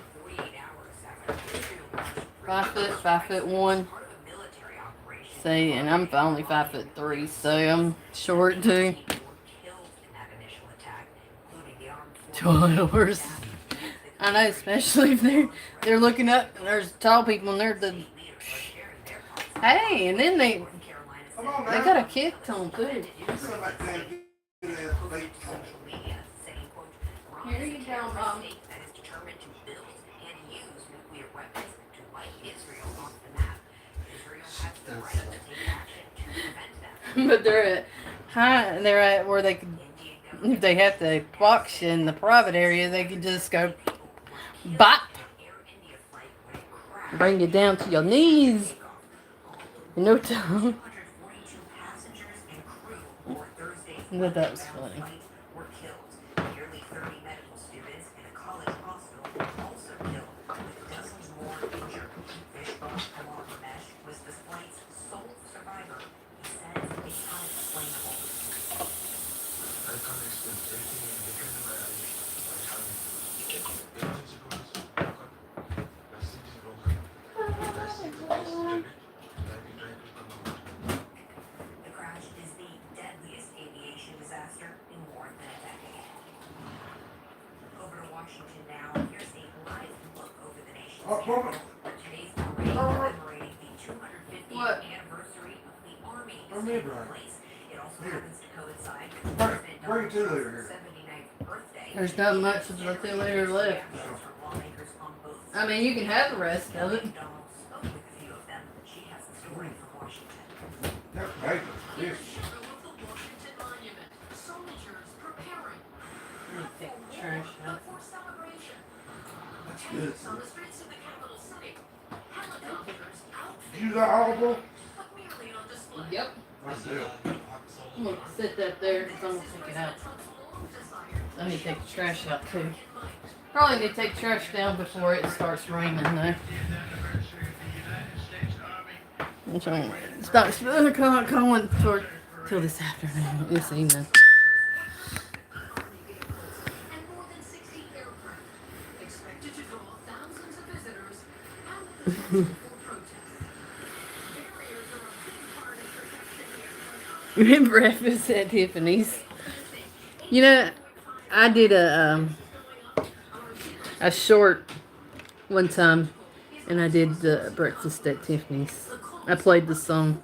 5'1". See, and I'm only 5'3", so I'm short too. 12 hours. I know, especially if they're looking up and there's tall people and they're the. Hey, and then they got a kick to them too. Here you go, Mom. But they're at where they could, if they have to box in the private area, they could just go bop, bring you down to your knees in no time. But that was funny. What? Bring 2 liter here. There's not much of the 2 liter left. I mean, you can have the rest of it. Yes. Trash out. That's good. You got audible? Yep. That's it. I'm gonna sit that there because I'm gonna take it out. I need to take the trash out too. Probably need to take trash down before it starts raining though. It's not going till this afternoon, this evening. Breakfast at Tiffany's. You know, I did a short one time, and I did the breakfast at Tiffany's. I played the song.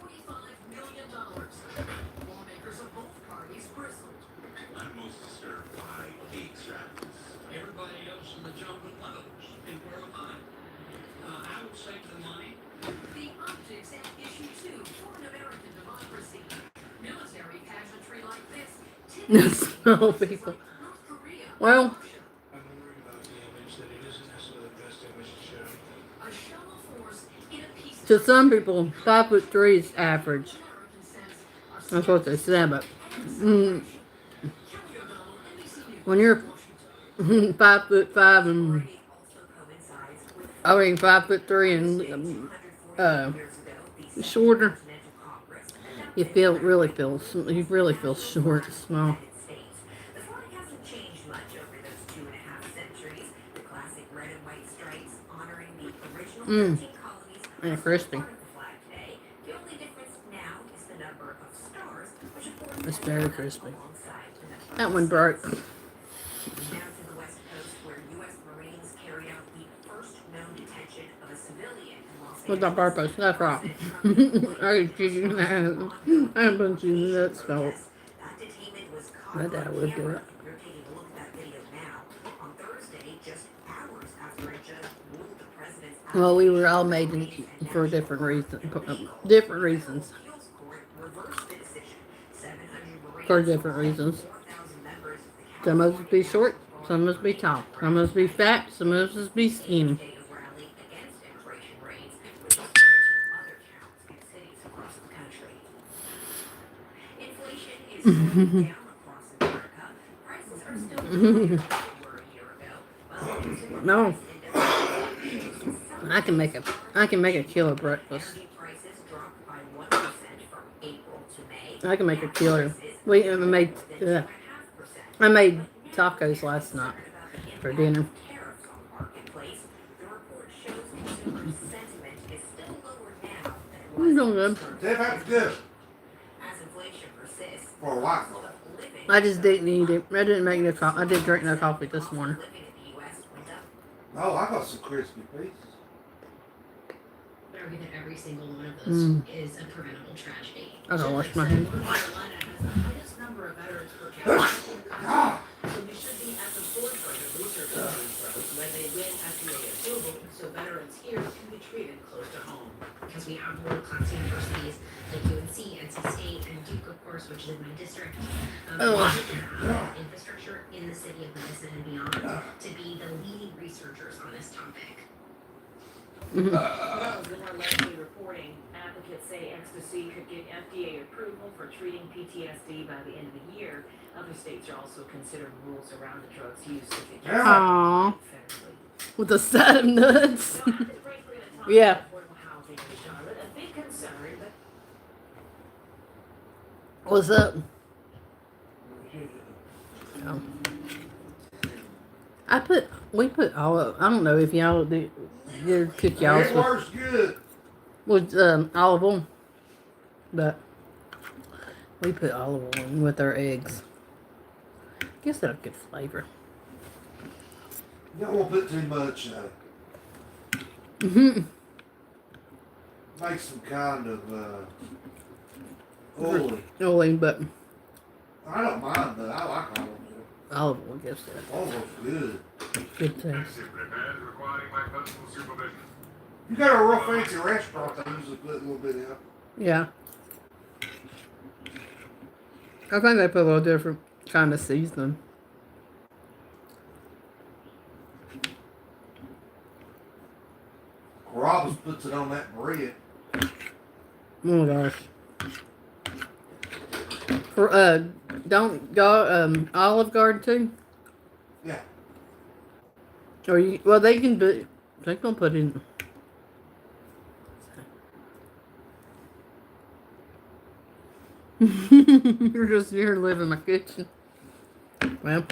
Everybody else in the jungle knows. And where am I? I would say to the money. The optics at issue 2 for an American democracy. Military pageantry like this. Small people. Well, to some people, 5'3" is average. That's what they said, but when you're 5'5" and 5'3" and shorter. You really feel short, small. The flag hasn't changed much over those 2.5 centuries. The classic red and white stripes honoring the original 13 colonies And are still crispy. part of the flag today. The only difference now is the number of stars, which of course It's very crispy. alongside the number That of one broke. seas. Now to the West Coast, where U.S. Marines carried out the first known detention of a civilian in Los With the Angeles. purpose, that's right. I was cheating that. I haven't been cheating that spell. That detainment was caught My on dad would do camera. it. You're taking a look at that video now. On Thursday, just hours after a judge ruled the president's Well, we were all made for different reasons. Different reasons. appeals court reversed the decision. 700 Marines, For different reasons. 4,000 members of the Some must be short, some must be tall, some must be fat, some must be skinny. day of rally against immigration raids, which has spread to other towns and cities across the country. Inflation is slowing down across America. Prices are still higher than they were a year ago. While consumer No. price index I can make a killer breakfast. energy prices dropped by 1% from April to May. I can make a killer. I made tacos last night for dinner. Tariffs on the marketplace. The report shows consumers' sentiment is still lower now than it was. It's all good. That's good As inflation persists, for a while. living I just didn't eat it. I didn't make no coffee. I didn't drink no coffee this morning. living in the U.S. went up. No, I got some crispy pieces. I argue that every single one of those is a preventable tragedy. I gotta wash my hands. North Carolina has the highest number of veterans per capita in the country. So we should be at the forefront of research on these drugs when they win FDA approval, so veterans here can be treated close to home. Because we have world-class universities like UNC, NC State, and Duke, of course, which is in my district. Infrastructure in the city of Madison and beyond to be the leading researchers on this topic. Well, more likely reporting, advocates say ecstasy could get FDA approval for treating PTSD by the end of the year. Other states are also considering rules around the drug's use if it gets Aww. federally. With a side of nuts. Frankly, the topic Yeah. of affordable housing in Charlotte, a big concern, but What's up? We put all of, I don't know if y'all do, cook y'all's It works good. with olive oil, but we put olive oil in with our eggs. Guess that's a good flavor. You don't want to put too much. Make some kind of oily. Oily, but I don't mind, but I like olive oil. olive oil gives it Olive oil's good. good taste. You got a real fancy restaurant that usually put a little bit in. Yeah. I think they put a little different kind of seasoning. Robbins puts it on that bread. Oh gosh. For don't go Olive Garden too? Yeah. Or you well they can put they can put in You're just here living in my kitchen. Well,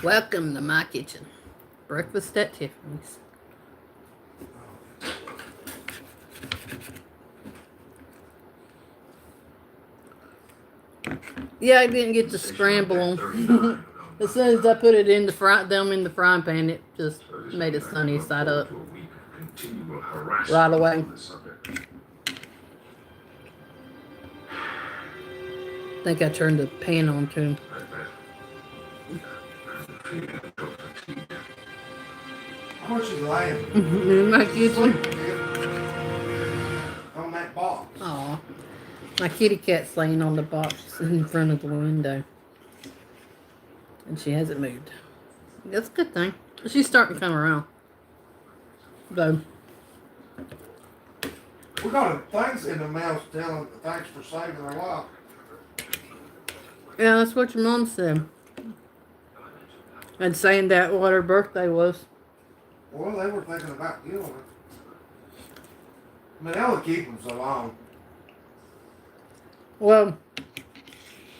welcome to my kitchen. Breakfast at Tiffany's. Yeah, I didn't get to scramble them. As soon as I put it in the frying pan, it just made it sunny side up right away. I think I turned the pan on too. How much is lamb? In my kitchen. On that box. Aw. My kitty cat's laying on the box in front of the window. And she hasn't moved. That's a good thing. She's starting to come around. So. We got things in the mail telling thanks for saving our life. Yeah, that's what your mom said. And saying that what her birthday was. Well, they were thinking about killing her. I mean, they only keep them so long. Well,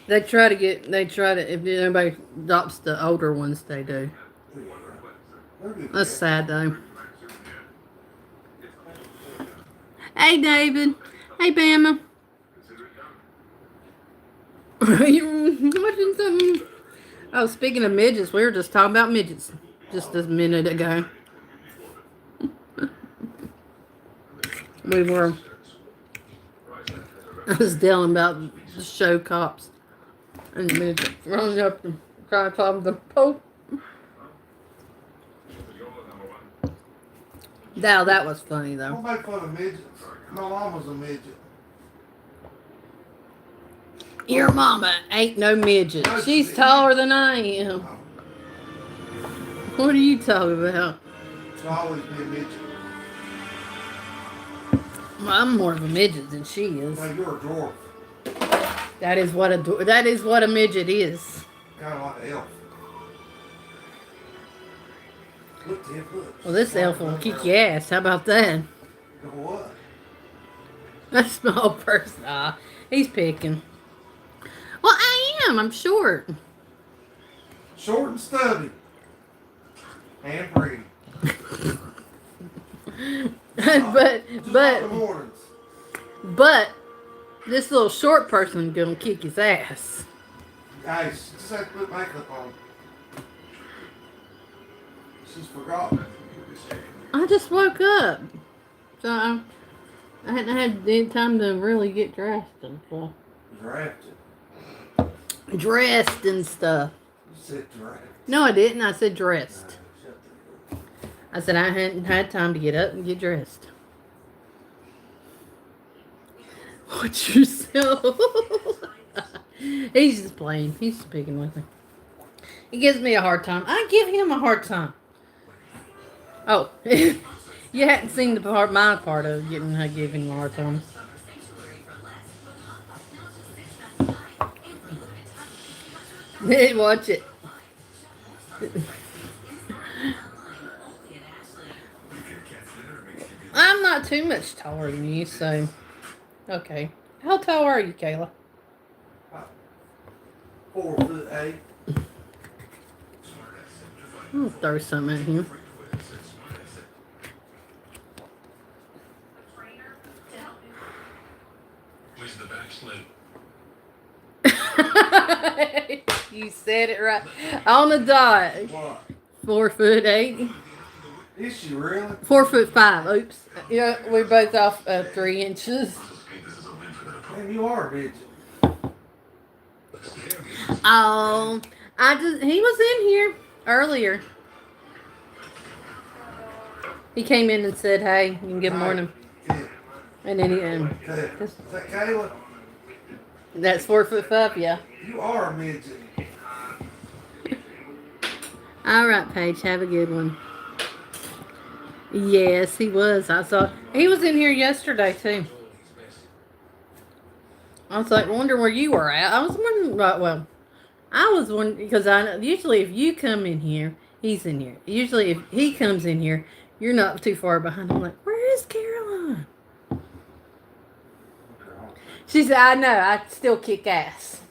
they try to, if anybody adopts the older ones, they do. That's sad, though. Hey, David. Hey, Bama. You watching something? Oh, speaking of midgets, we were just talking about midgets just a minute ago. We were. I was telling about the show Cops and the midget running up and trying to climb the pole. Now that was funny though. Don't make fun of midgets. My mom was a midget. Your mama ain't no midget. She's taller than I am. What are you talking about? She'll always be a midget. Well, I'm more of a midget than she is. No, you're a dwarf. That is what a midget is. Kind of like an elf. Look, Tiff, look. Well, this elf will kick your ass. How about that? What? A small person. Ah, he's picking. Well, I am. I'm short. Short and stubby. And pretty. but this little short person gonna kick his ass. Guys, just have to put makeup on. She's forgotten. I just woke up, so I hadn't had any time to really get dressed and stuff. Dressed and stuff. You said dressed. No, I didn't. I said dressed. I said I hadn't had time to get up and get dressed. Watch yourself. He's just playing. He's speaking with me. He gives me a hard time. I give him a hard time. Oh, you hadn't seen my part of giving him a hard time. Watch it. I'm not too much taller than you, so okay. How tall are you, Kayla? 4'8". I'm gonna throw something at him. Where's the backslid? You said it right. On the dot. What? 4'8". Is she really? 4'5". Oops. Yeah, we're both off 3 inches. Man, you are a bitch. Oh, he was in here earlier. He came in and said, "Hey, you can good morning." And then he Is that Kayla? That's 4'5", yeah. You are a midget. All right, Paige, have a good one. Yes, he was. I saw he was in here yesterday too. I was like, wonder where you were at. I was wondering. Well, I was wondering because usually if you come in here, he's in here. Usually if he comes in here, you're not too far behind. I'm like, where is Caroline? She said, I know. I still kick ass.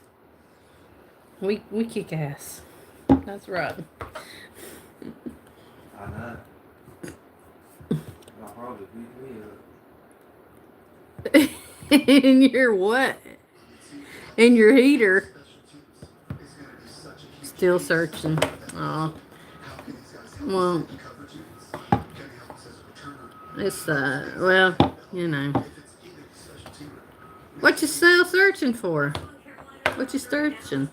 We kick ass. That's right. I know. I'll probably beat me up. In your what? In your heater. Still searching. Oh. Well. It's well, you know. What you still searching for? What you searching?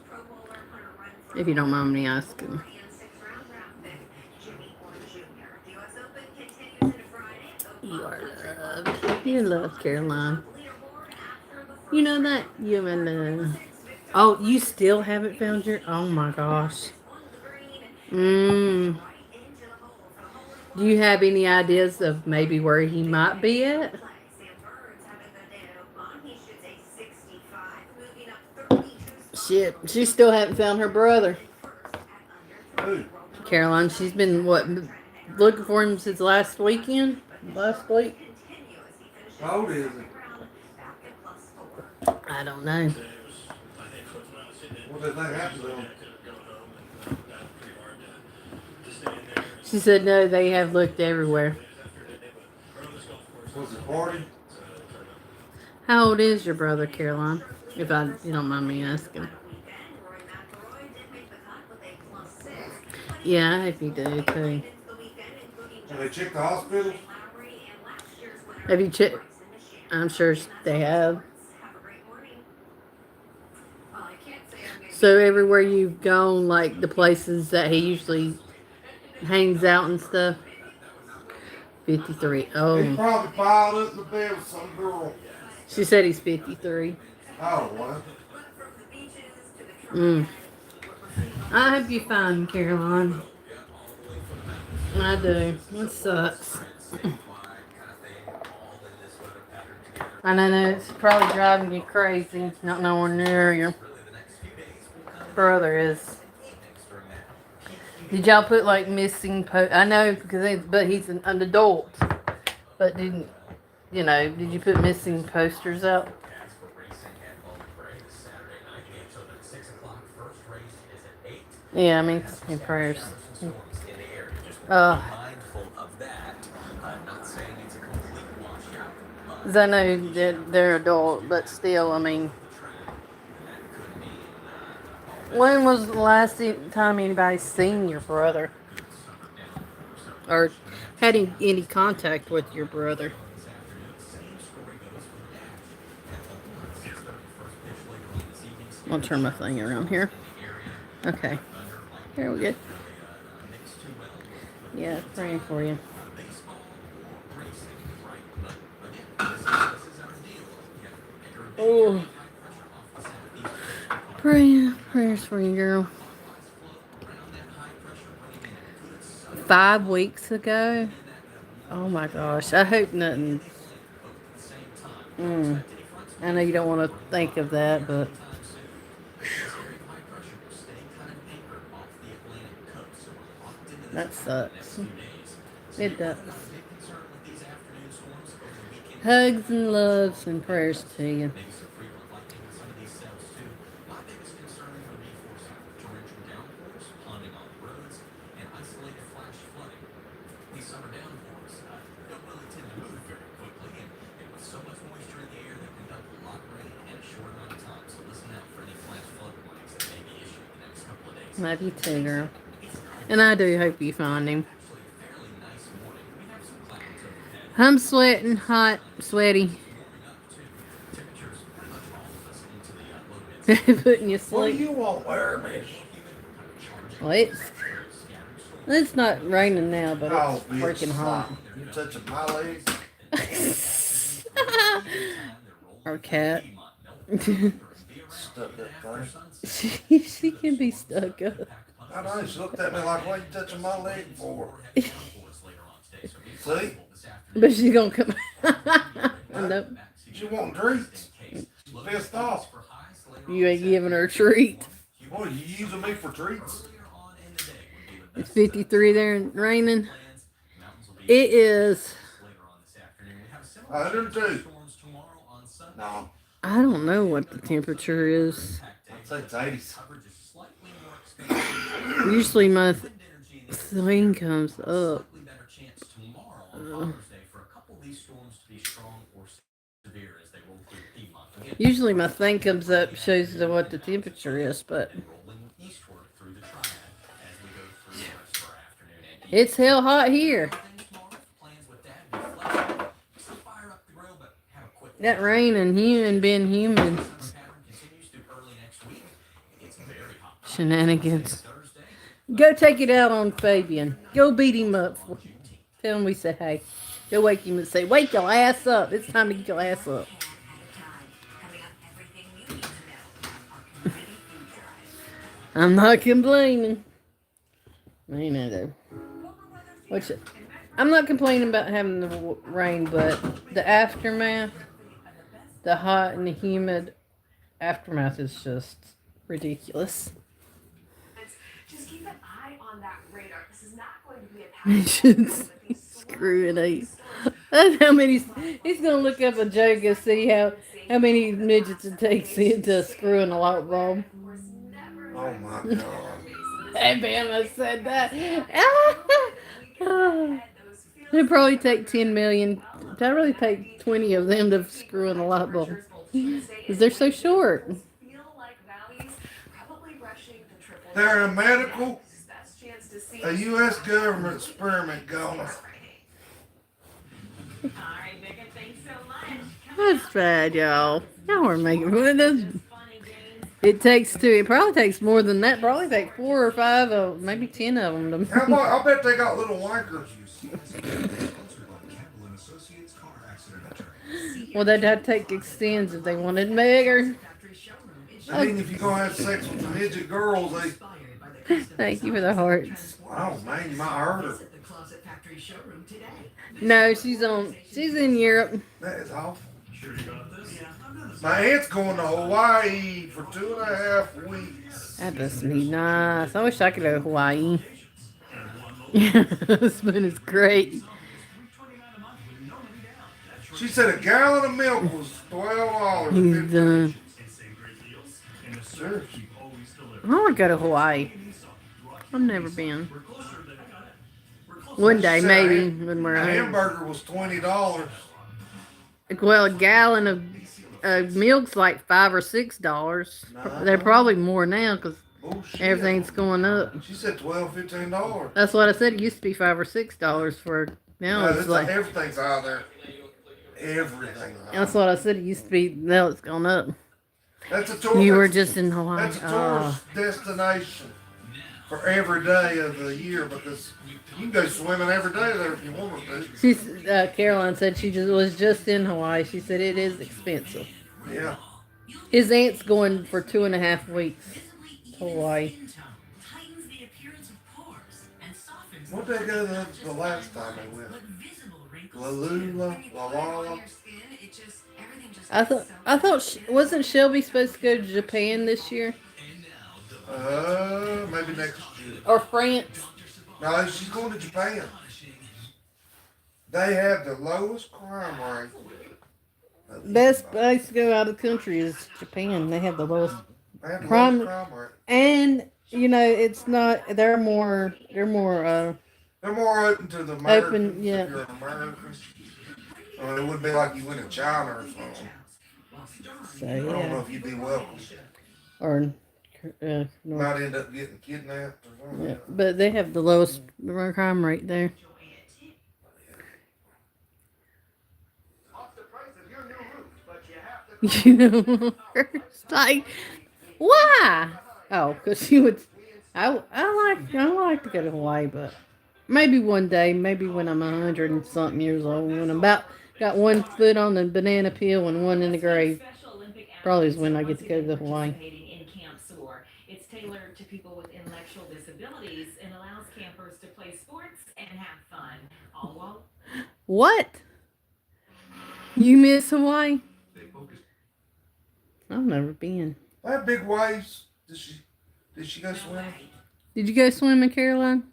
If you don't mind me asking. You are loved. You're loved, Caroline. You know that? You're my love. Oh, you still haven't found your... Oh, my gosh. Do you have any ideas of maybe where he might be at? Shit, she still hasn't found her brother. Caroline, she's been, what, looking for him since last weekend? Last week? How old is it? I don't know. What did they happen to them? She said no, they have looked everywhere. Was it party? How old is your brother, Caroline? If you don't mind me asking. Yeah, I hope you do too. Have they checked the hospital? Have you checked? I'm sure they have. So everywhere you've gone, like the places that he usually hangs out and stuff. 53. He Oh. probably piled up in the bed with some girl. She said he's 53. Oh, well. I hope you find him, Caroline. I do. It sucks. I know it's probably driving you crazy not knowing where your brother is. Did y'all put like missing I know but he's an adult. But did you put missing posters out? Yeah, I mean, in prayers. Cause I know that they're adult, but still, I mean, when was the last time anybody's seen your brother? Or had any contact with your brother? I'll turn my thing around here. Okay. Here we go. Yeah, praying for you. Oh. Prayers for you, girl. 5 weeks ago? Oh my gosh. I hope nothing. I know you don't want to think of that, but that sucks. It does. Hugs and loves and prayers to you. Love you too, girl. And I do hope you find him. I'm sweating, hot, sweaty. Putting you to What do sleep. you want, Larry? Well, it's not raining now, but it's freaking hot. You touching my legs? Our cat. Stuck up there. She can be stuck up. I know, she looked at me like, what are you touching my leg for? See? But she's gonna come. I know. She want treats. She's pissed off. You ain't giving her a treat. What, are you using me for treats? It's 53 there and raining. It is. 102. No. I don't know what the temperature is. I'd say it's 80s. Usually my thing comes up. Usually my thing comes up, shows what the temperature is, but it's hell hot here. That rain and being humid. Shenanigans. Go take it out on Fabian. Go beat him up. Tell him we say hey. Go wake him and say, wake your ass up. It's time to get your ass up. I'm not complaining. Me neither. I'm not complaining about having the rain, but the aftermath, the hot and the humid aftermath is just ridiculous. Just keep an eye on that radar. This is not going to be a pattern. Screw it. That's how many. He's gonna look up a joke and see how many midgets it takes into screwing a light bulb. Oh my God. Hey, Bama said that. It'd probably take 10 million. That'd really take 20 of them to screw in a light bulb. Because they're so short. They're a medical, a U.S. government experiment going. That's bad, y'all. Y'all are making fun. It takes two. It probably takes more than that. Probably take 4 or 5 of, maybe 10 of them. How about, I bet they got little wankers. Well, they'd have to take extends if they wanted bigger. I mean, if you're gonna have sex with the midget girls, they. Thank you for the hearts. Wow, man, you might hurt her. No, she's in Europe. That is awful. My aunt's going to Hawaii for 2.5 weeks. That must be nice. I wish I could go to Hawaii. Husband is great. She said a gallon of milk was $12. He's done. Sure. I want to go to Hawaii. I've never been. One day, maybe, when we're A home. hamburger was $20. Well, a gallon of milk's like $5 or $6. They're probably more now because everything's going up. She said $12, $15. That's what I said. It used to be $5 or $6 for now. No, It's like everything's out there. Everything. that's what I said. It used to be. Now it's gone up. That's a tour. You were just in Hawaii. That's a tourist destination for every day of the year because you can go swimming every day there if you want to. She's Caroline said she was just in Hawaii. She said it is expensive. Yeah. His aunt's going for 2.5 weeks to Hawaii. What did they go the last time they went? La. I thought wasn't Shelby supposed to go to Japan this year Maybe next year. or France? No, she's going to Japan. They have the lowest crime rate. Best place to go out of the country is Japan. They have the lowest They have the crime, lowest crime rate. and it's not. They're more open to the Americans. open. Yeah. If you're an American. It would be like you went to China or something. So, I don't know if you'd be welcome. Or Might end up getting kidnapped or something. yeah, but they have the lowest crime rate there. It's like, why? Oh, because she would. I like to go to Hawaii, but maybe one day, maybe when I'm 100 and something years old, when I'm got one foot on the banana peel and one in the grave. Probably is when I get to go to Hawaii. It's tailored to people with intellectual disabilities and allows campers to play sports and have fun. All while What? You miss Hawaii? I've never been. They have big waves. Did she go swimming? Did you go swimming, Caroline?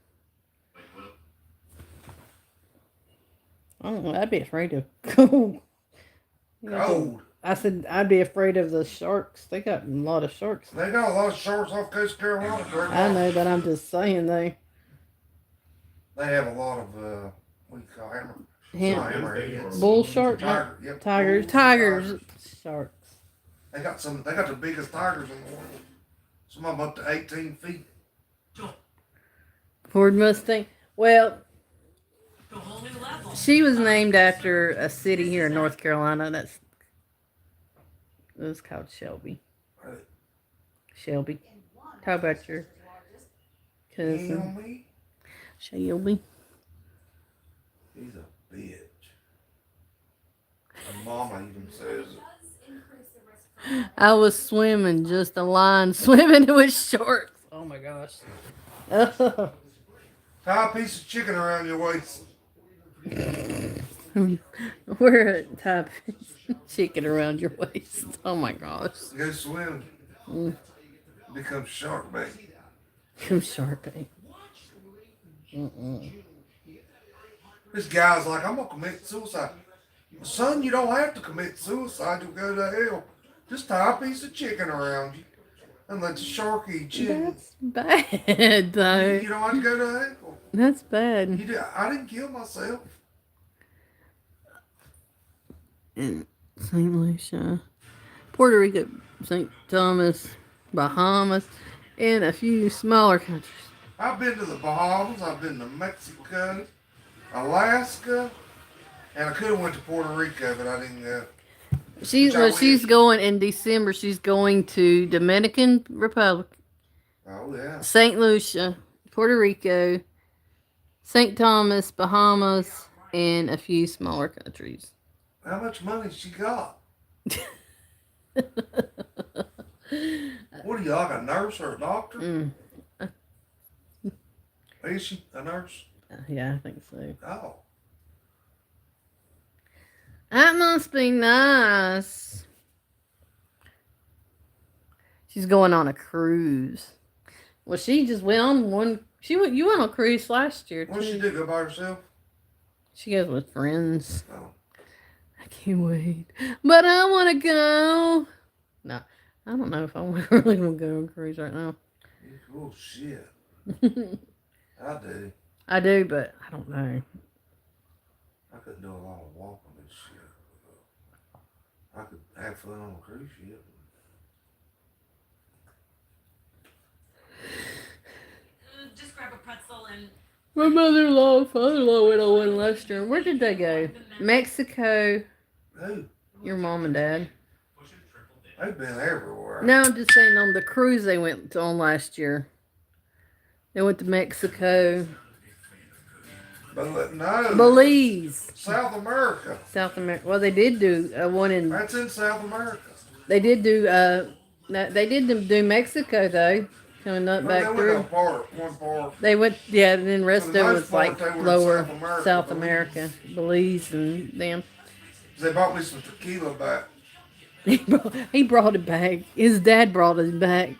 I don't know. I'd be afraid of cold. Cold. I said I'd be afraid of the sharks. They got a lot of sharks. They got a lot of sharks off Coast Carolina. I know, but I'm just saying They have a lot of what do you call hammerheads. Bull shark, tigers, sharks. They got the biggest tigers in the world. Some of them up to 18 feet. Ford Mustang. Well, she was named after a city here in North Carolina. It was called Shelby. Shelby. How about your cousin? Shelby. He's a bitch. And Mama even says it. I was swimming, just a line swimming with sharks. Oh my gosh. Tie a piece of chicken around your waist. We're at top chicken around your waist. Oh my gosh. Go swim. Become shark bait. Become shark bait. This guy's like, I'm gonna commit suicide. Son, you don't have to commit suicide. You'll go to hell. Just tie a piece of chicken around you and let the shark eat you. That's bad, though. You don't have to go to hell. That's bad. I didn't kill myself. In St. Lucia, Puerto Rico, St. Thomas, Bahamas, and a few smaller countries. I've been to the Bahamas. I've been to Mexico, Alaska, and I could have went to Puerto Rico, but I didn't go. She's going in December. She's going to Dominican Republic, Oh yeah. St. Lucia, Puerto Rico, St. Thomas, Bahamas, and a few smaller countries. How much money she got? What are you, like a nurse or a doctor? Is she a nurse? Yeah, I think so. Oh. That must be nice. She's going on a cruise. Well, she just went on one. You went on a cruise last year too. What she do? Go by herself? She goes with friends. Oh. I can't wait. But I want to go. No, I don't know if I really want to go on a cruise right now. Oh shit. I do. I do, but I don't know. I could do a lot of walking and shit. I could have fun on a cruise ship. Just grab a pretzel and. My mother-in-law and father-in-law went on one last year. Where did they go? Mexico. Who? Your mom and dad. They've been everywhere. No, I'm just saying on the cruise they went on last year. They went to Mexico. But no. Belize. South America. South America. Well, they did do one in. That's in South America. They did do. They did do Mexico though. Coming up back through. One part. They went, yeah, and then the rest of it was like they were in lower South America, South America, Belize and them. They bought me some tequila back. He brought it back. His dad brought it back.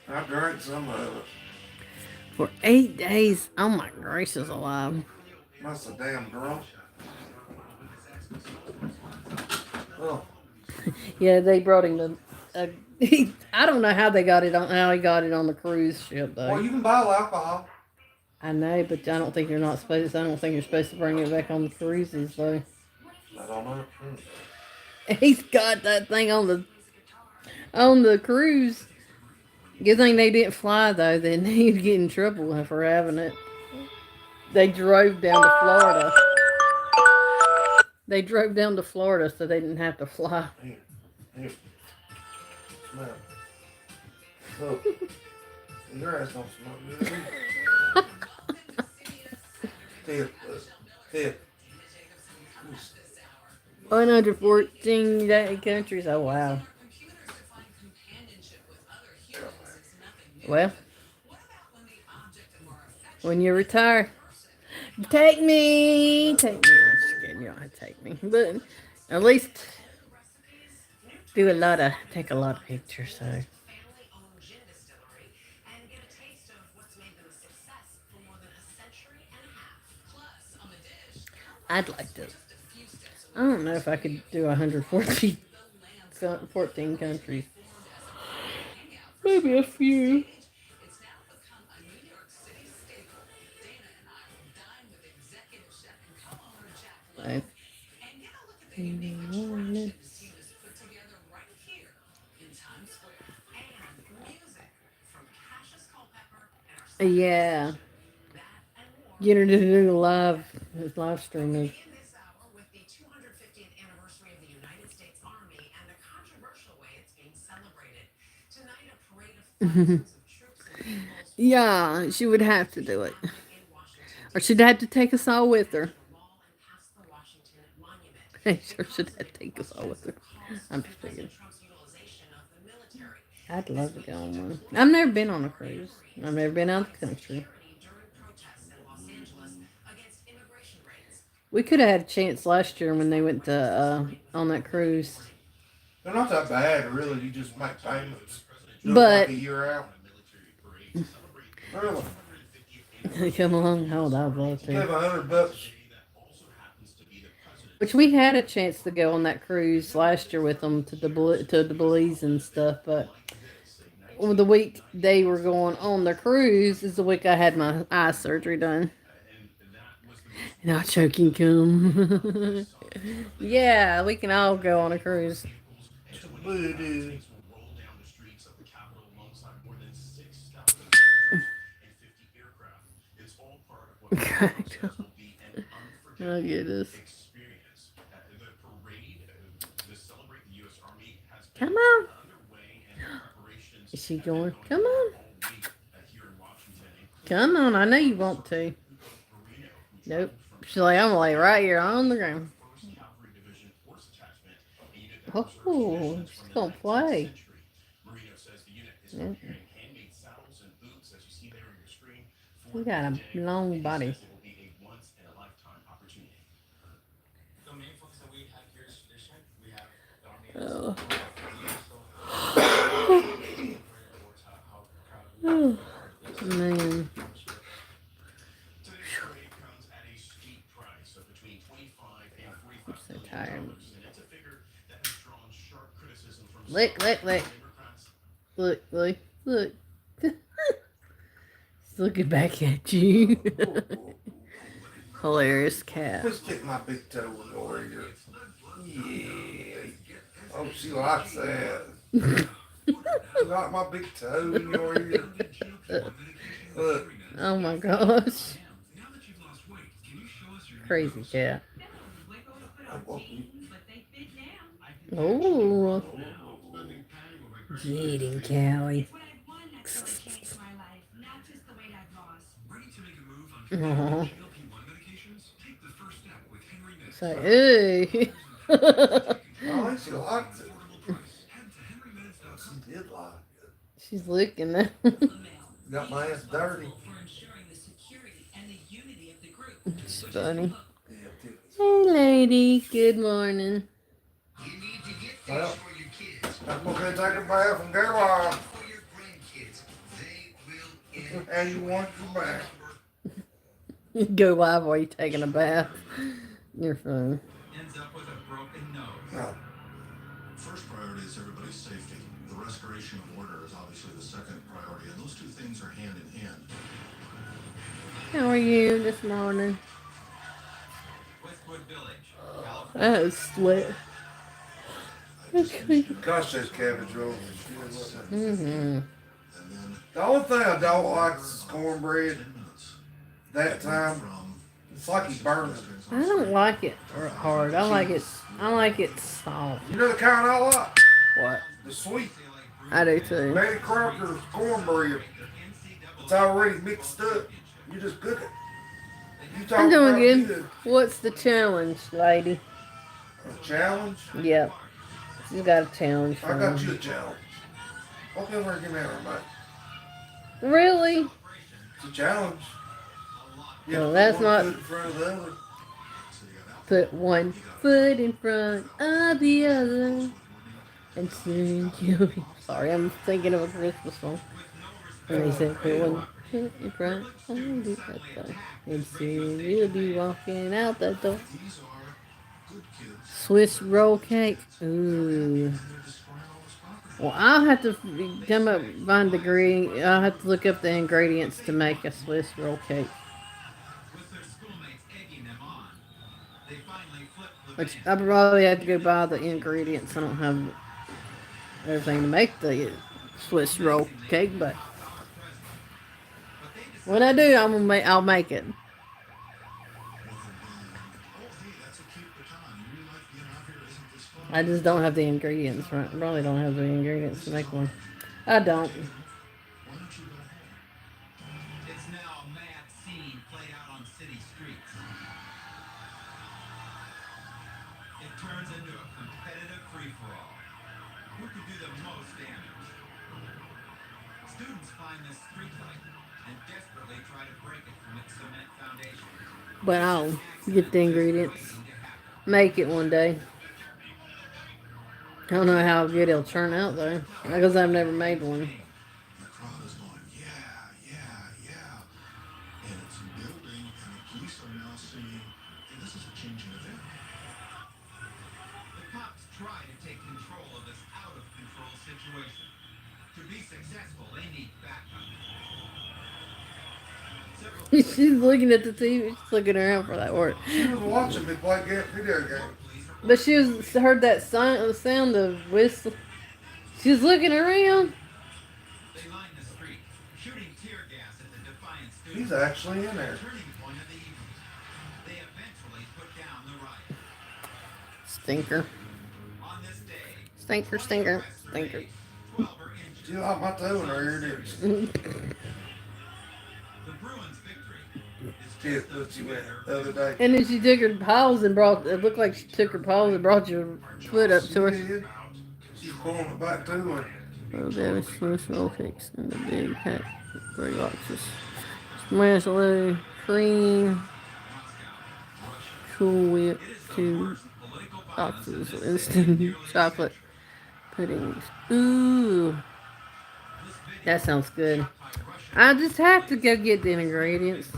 I drank some of it. For 8 days. Oh my gracious alive. That's a damn drunk. Oh. Yeah, they brought him I don't know how they got it on. How he got it on the cruise ship though. Well, you can buy alcohol. I know, but I don't think you're not supposed. I don't think you're supposed to bring it back on the cruises though. I don't know. He's got that thing on the cruise. Good thing they didn't fly though. Then he'd get in trouble for having it. They drove down to Florida. They drove down to Florida so they didn't have to fly. Here. Smell. Look. Your ass don't smell good. Here. 114 countries. Oh wow. Well, when you retire, take me. I'm just kidding. You don't have to take me, but at least take a lot of pictures. So. I'd like to. I don't know if I could do 114 countries. Maybe a few. Right. Yeah. Get her to do the live streaming. Yeah, she would have to do it. Or she'd have to take us all with her. Sure should have to take us all with her. I'm just thinking. I'd love to go on one. I've never been on a cruise. I've never been out of the country. We could have had a chance last year when they went to on that cruise. They're not that bad, really. You just make payments. But like a year out. Really? Come along, hold on, I'd love You have to. $100 Which we had a chance to go on that cruise last year with them to the Belize and stuff, but the week they were going on their cruise is the week I had my eye surgery done. Not choking cum. Yeah, we can all go on a cruise. Oh goodness. Come on. Is she going? Come on. Come on. I know you want to. Nope. She's like, I'm gonna lay right here on the ground. Oh, she's gonna play. Yeah. We got a long body. Oh. Oh, man. I'm so tired. Look, look, look. Look, look, look. He's looking back at you. Hilarious cat. Let's stick my big toe in your ear. Yeah. Oh, she likes that. She like my big toe in your ear. Look. Oh my gosh. Crazy cat. Oh. Eating Callie. Aww. Say, hey. Oh, she likes it. She did like it. She's licking that. Got my ass dirty. It's funny. Hey, lady. Good morning. Well, I'm gonna take a bath and go on. And you want your bath. Go live while you're taking a bath. You're fun. Ends up with a broken nose. No. First priority is everybody's safety. The restoration of order is obviously the second priority, and those two things are hand in hand. How are you this morning? Westwood Village. That is sweat. Okay. Gosh, those cabbage rolls. Mm-hmm. The only thing I don't like is cornbread. That time, it's like he burns it. I don't like it hard. I like it soft. You know the kind I like? What? The sweet. I do too. Betty Crocker's cornbread. It's already mixed up. You just cook it. You talk I'm doing about good. What's the challenge, lady? A challenge? Yep. You got a challenge for I got me. you a challenge. Walk over and give me that remote. Really? It's a challenge. You No, have to that's put one not. foot in front of the other. Put one foot in front of the other. And soon you'll be. Sorry, I'm thinking of a Christmas song. And they said, put one foot in front of the other. And soon you'll be walking out the door. Swiss roll cake. Ooh. Well, I'll have to come up, find the degree. I'll have to look up the ingredients to make a Swiss roll cake. Which I probably have to go buy the ingredients. I don't have everything to make the Swiss roll cake, but when I do, I'll make it. I just don't have the ingredients, right? I probably don't have the ingredients to make one. I don't. It's now a mad scene played out on city streets. It turns into a competitive free-for-all. Who could do the most damage? Students find this street light and desperately try to break it from its cement foundation. But I'll get the ingredients. Make it one day. I don't know how good it'll turn out though, because I've never made one. The crowd is going, yeah. And it's building, and the police are now saying, hey, this is a changing event. try to take control of this out of control situation. To be successful, they need backup. She's looking at the TV. She's looking around for that word. She was watching me play video games. But she heard that sound of whistle. She was looking around. They line the street, shooting tear gas at the defiant students. He's actually in there. Turning point of the evening. They eventually put down the riot. Stinker. On this day, Stinker, stinker, stinker. She like my toe in her ear, didn't she? The Bruins' victory She had what she went the other day. And then she took her paws and brought. It looked like she took her paws and brought your foot up to her. She's pulling it back to her. Oh, there is Swiss roll cakes in the big pack. 3 boxes. Marshmallow, cream, Cool Whip, 2 boxes of instant chocolate puddings. Ooh, that sounds good. I just have to go get the ingredients,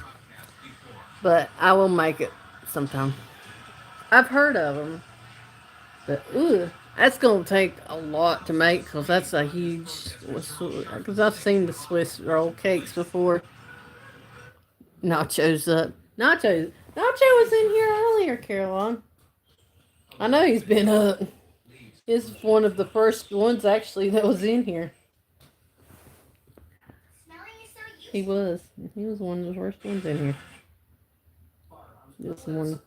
but I will make it sometime. I've heard of them, but ooh, that's gonna take a lot to make because that's a huge. Because I've seen the Swiss roll cakes before. Nacho's up. Nacho was in here earlier, Caroline. I know he's been up. He's one of the first ones actually that was in here. He was. He was one of the first ones in here. This one.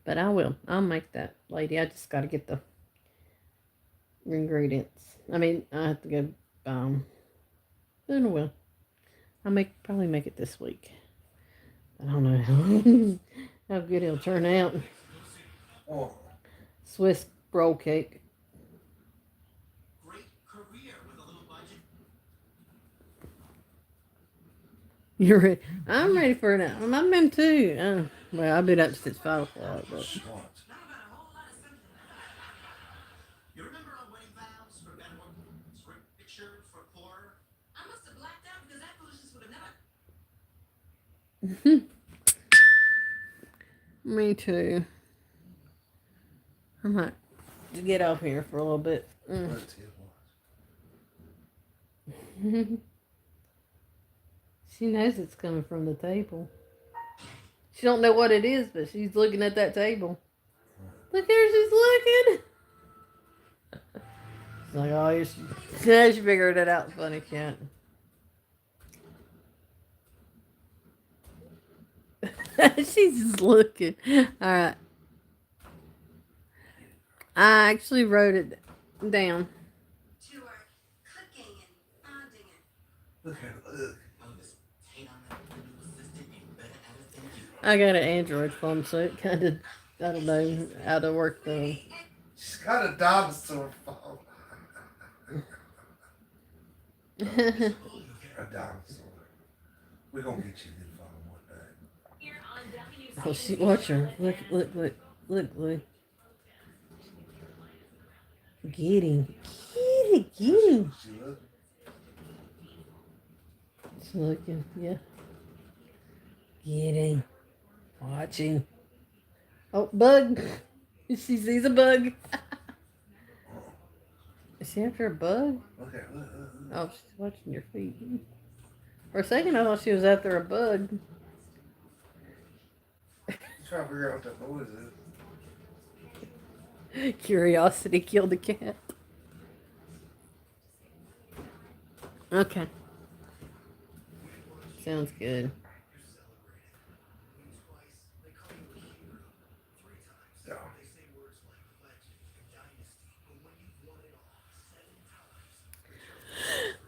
But I will. I'll make that, lady. I just got to get the ingredients. I mean, I have to go. Then I will. I'll probably make it this week. I don't know how good it'll turn out. Oh. Swiss roll cake. great career with a little budget. You're ready. I'm ready for it. I'm in too. Well, I've been up since 5 o'clock. But. You remember our wedding vows for better one? Script picture for poorer? I must have blacked out because that foolishness would have never. Me too. I might get off here for a little bit. She knows it's coming from the table. She don't know what it is, but she's looking at that table. Look here, she's looking. She's like, oh, she figured it out. Funny cat. She's just looking. All right. I actually wrote it down. To our cooking and bonding and Look at it. Look. I got an Android phone, so it kind of, I don't know how to work the. She's got a dinosaur phone. A dinosaur. We're going to get you a new phone one day. Oh, watch her. Look. Get him. Get him. She's looking, yeah. Get him. Watching. Oh, bug. She sees a bug. Is she after a bug? Okay, look. Oh, she's watching your feet. For a second, I thought she was after a bug. Trying to figure out what that noise is. Curiosity killed the cat. Okay. Sounds good.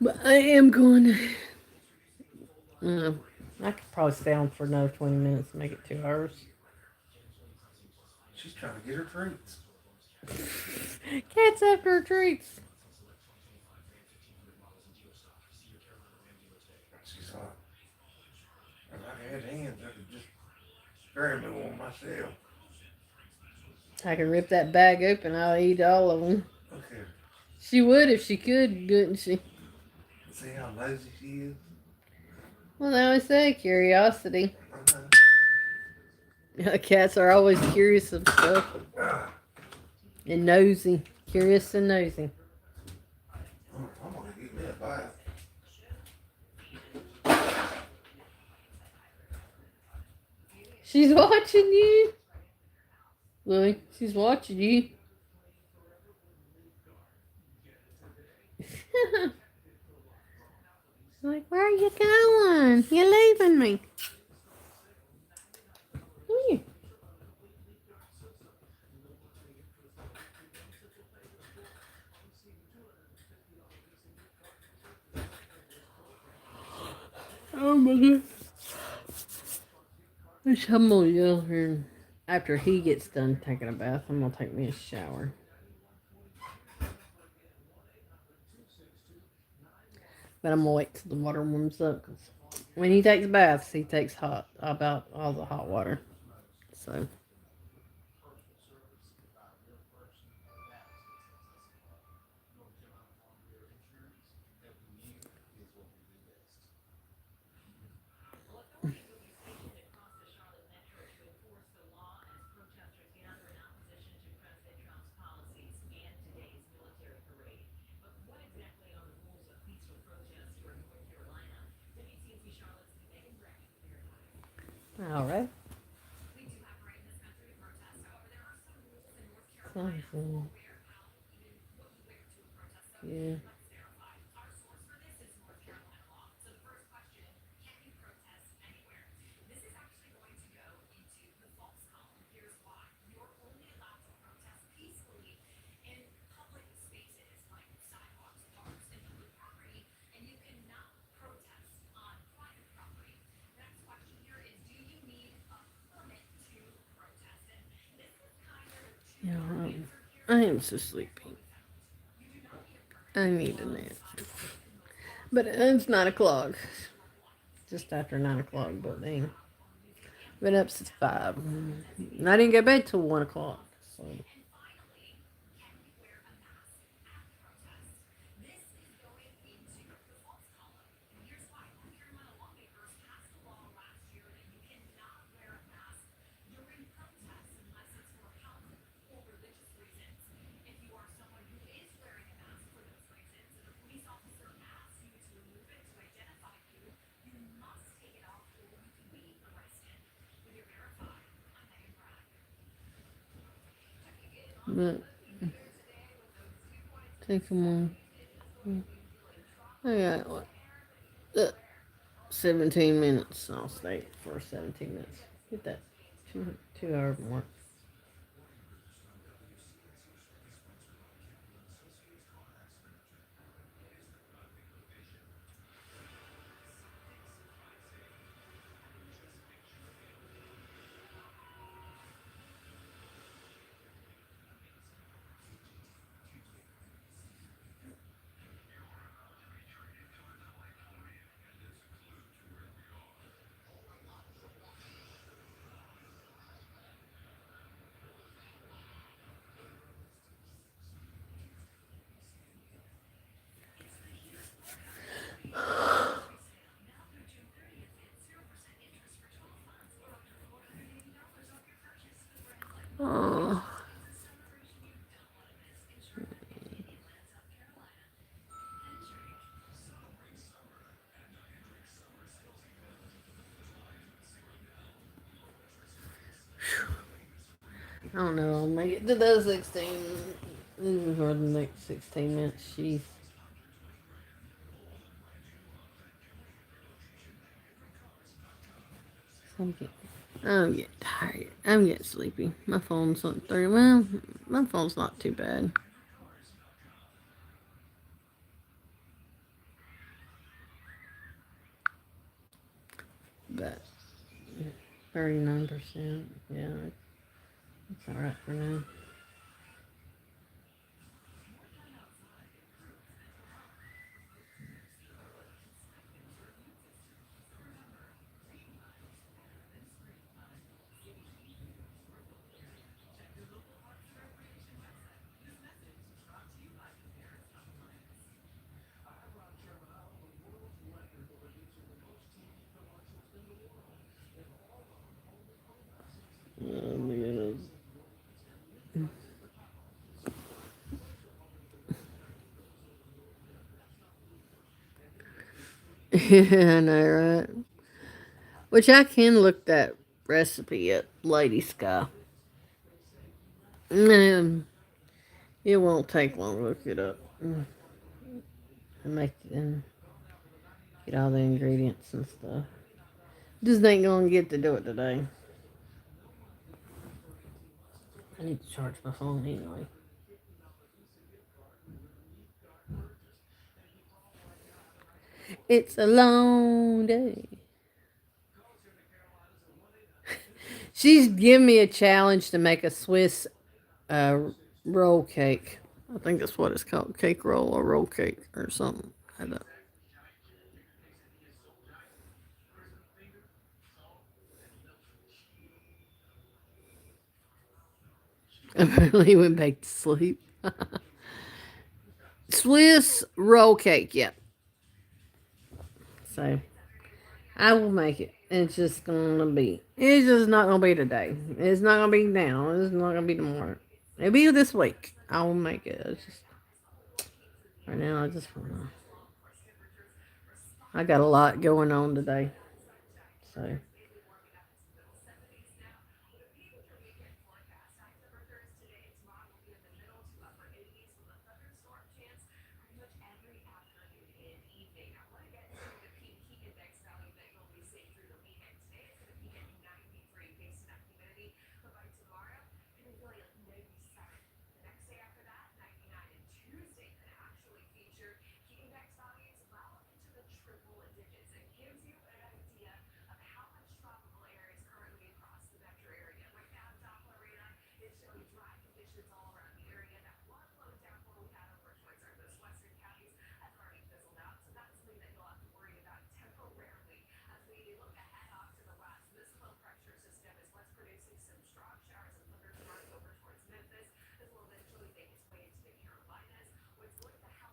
But I am going to. I could probably stay on for another 20 minutes and make it 2 hours. She's trying to get her treats. Cat's after her treats. She's like, if I had hands, I could just grab me one myself. I could rip that bag open. I'll eat all of them. Okay. She would if she could, couldn't she? See how lazy she is? Well, I always say curiosity. Cats are always curious of stuff and nosy. Curious and nosy. I'm gonna get me a bath. She's watching you. Louie, she's watching you. Like, where are you going? You're leaving me. Who are you? Oh my god. I'm gonna yell here. After he gets done taking a bath, I'm gonna take me a shower. But I'm gonna wait till the water warms up. Cause when he takes baths, he takes about all the hot water. So. All right. Something. Yeah. Yeah, I am so sleepy. I need a nap. But it's 9 o'clock. Just after 9 o'clock, but dang. Been up since 5. And I didn't go to bed till 1 o'clock. So. But take them on. I got what? 17 minutes. I'll stay for 17 minutes. Get that 2 hour mark. Oh. I don't know. I'll make it to those 16 or the next 16 minutes. Jeez. I'm getting tired. I'm getting sleepy. My phone's on 30. Well, my phone's not too bad. But 39%. Yeah, it's alright for now. I know, right? Which I can look that recipe up, Lady Sky. It won't take long to look it up. And make it and get all the ingredients and stuff. Just ain't gonna get to do it today. I need to charge my phone anyway. It's a long day. She's giving me a challenge to make a Swiss uh, roll cake. I think that's what it's called, cake roll or roll cake or something. I don't. Apparently went back to sleep. Swiss roll cake, yep. So I will make it. It's just gonna be. It's just not gonna be today. It's not gonna be now. It's not gonna be tomorrow. It'll be this week. I will make it. It's just right now. I just wanna. I got a lot going on today, so.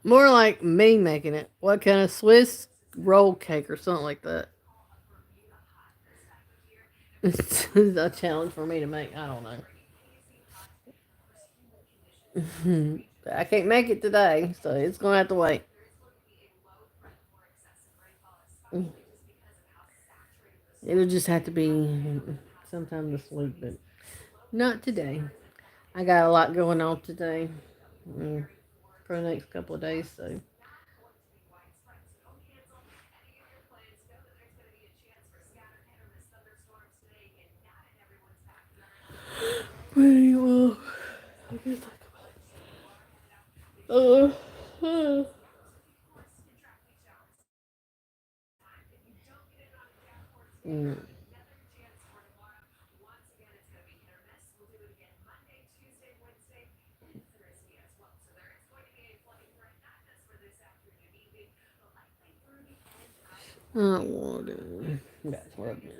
More like me making it. What kind of Swiss roll cake or something like that? It's a challenge for me to make. I don't know. I can't make it today, so it's gonna have to wait. It'll just have to be sometime this week, but not today. I got a lot going on today for the next couple of days, so. Pretty well. I guess uh. Mm. I don't want to. That's what I meant.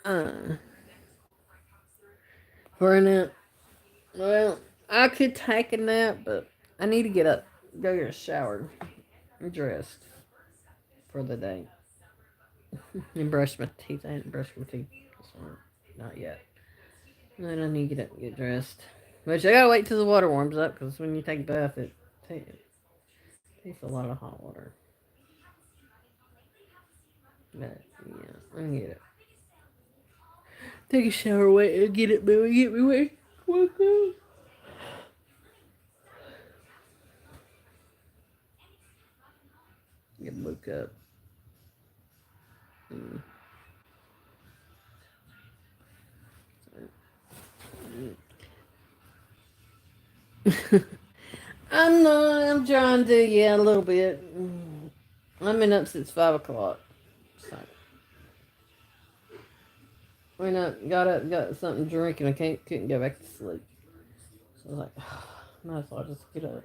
Uh, for a nap. Well, I could take a nap, but I need to get up, go get a shower, and dressed for the day, and brush my teeth. I didn't brush my teeth, so not yet. And then I need to get up and get dressed. But I gotta wait till the water warms up, because when you take a bath, it takes a lot of hot water. But yeah, I can get it. Take a shower, wait, and get it, baby. Get me wake. Wake up. Get woke up. Mm. I'm not. I'm trying to. Yeah, a little bit. I've been up since 5 o'clock. So when I got up, got something to drink, and I couldn't go back to sleep. So I was like, might as well just get up.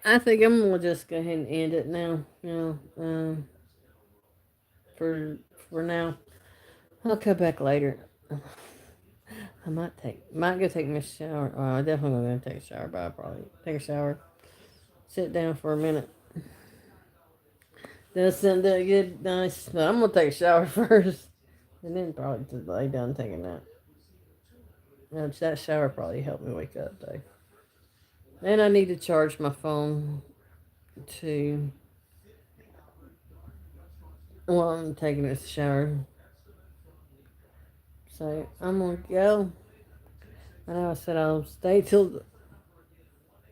I think I'm gonna just go ahead and end it now. For now. I'll come back later. I might go take me a shower. Well, I definitely gonna take a shower, but I'll probably take a shower, sit down for a minute. Does sound that good, nice. But I'm gonna take a shower first, and then probably just lay down and take a nap. Now, that shower probably helped me wake up though. And I need to charge my phone to while I'm taking this shower. So I'm gonna go. I know I said I'll stay till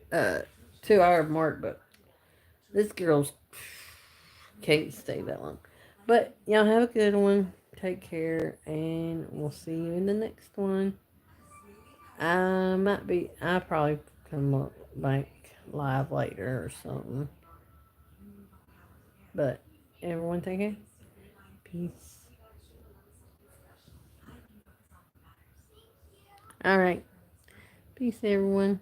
the 2 hour mark, but this girl's can't stay that long. But y'all have a good one. Take care, and we'll see you in the next one. I'll probably come up back live later or something. But everyone take care. Peace. All right. Peace, everyone.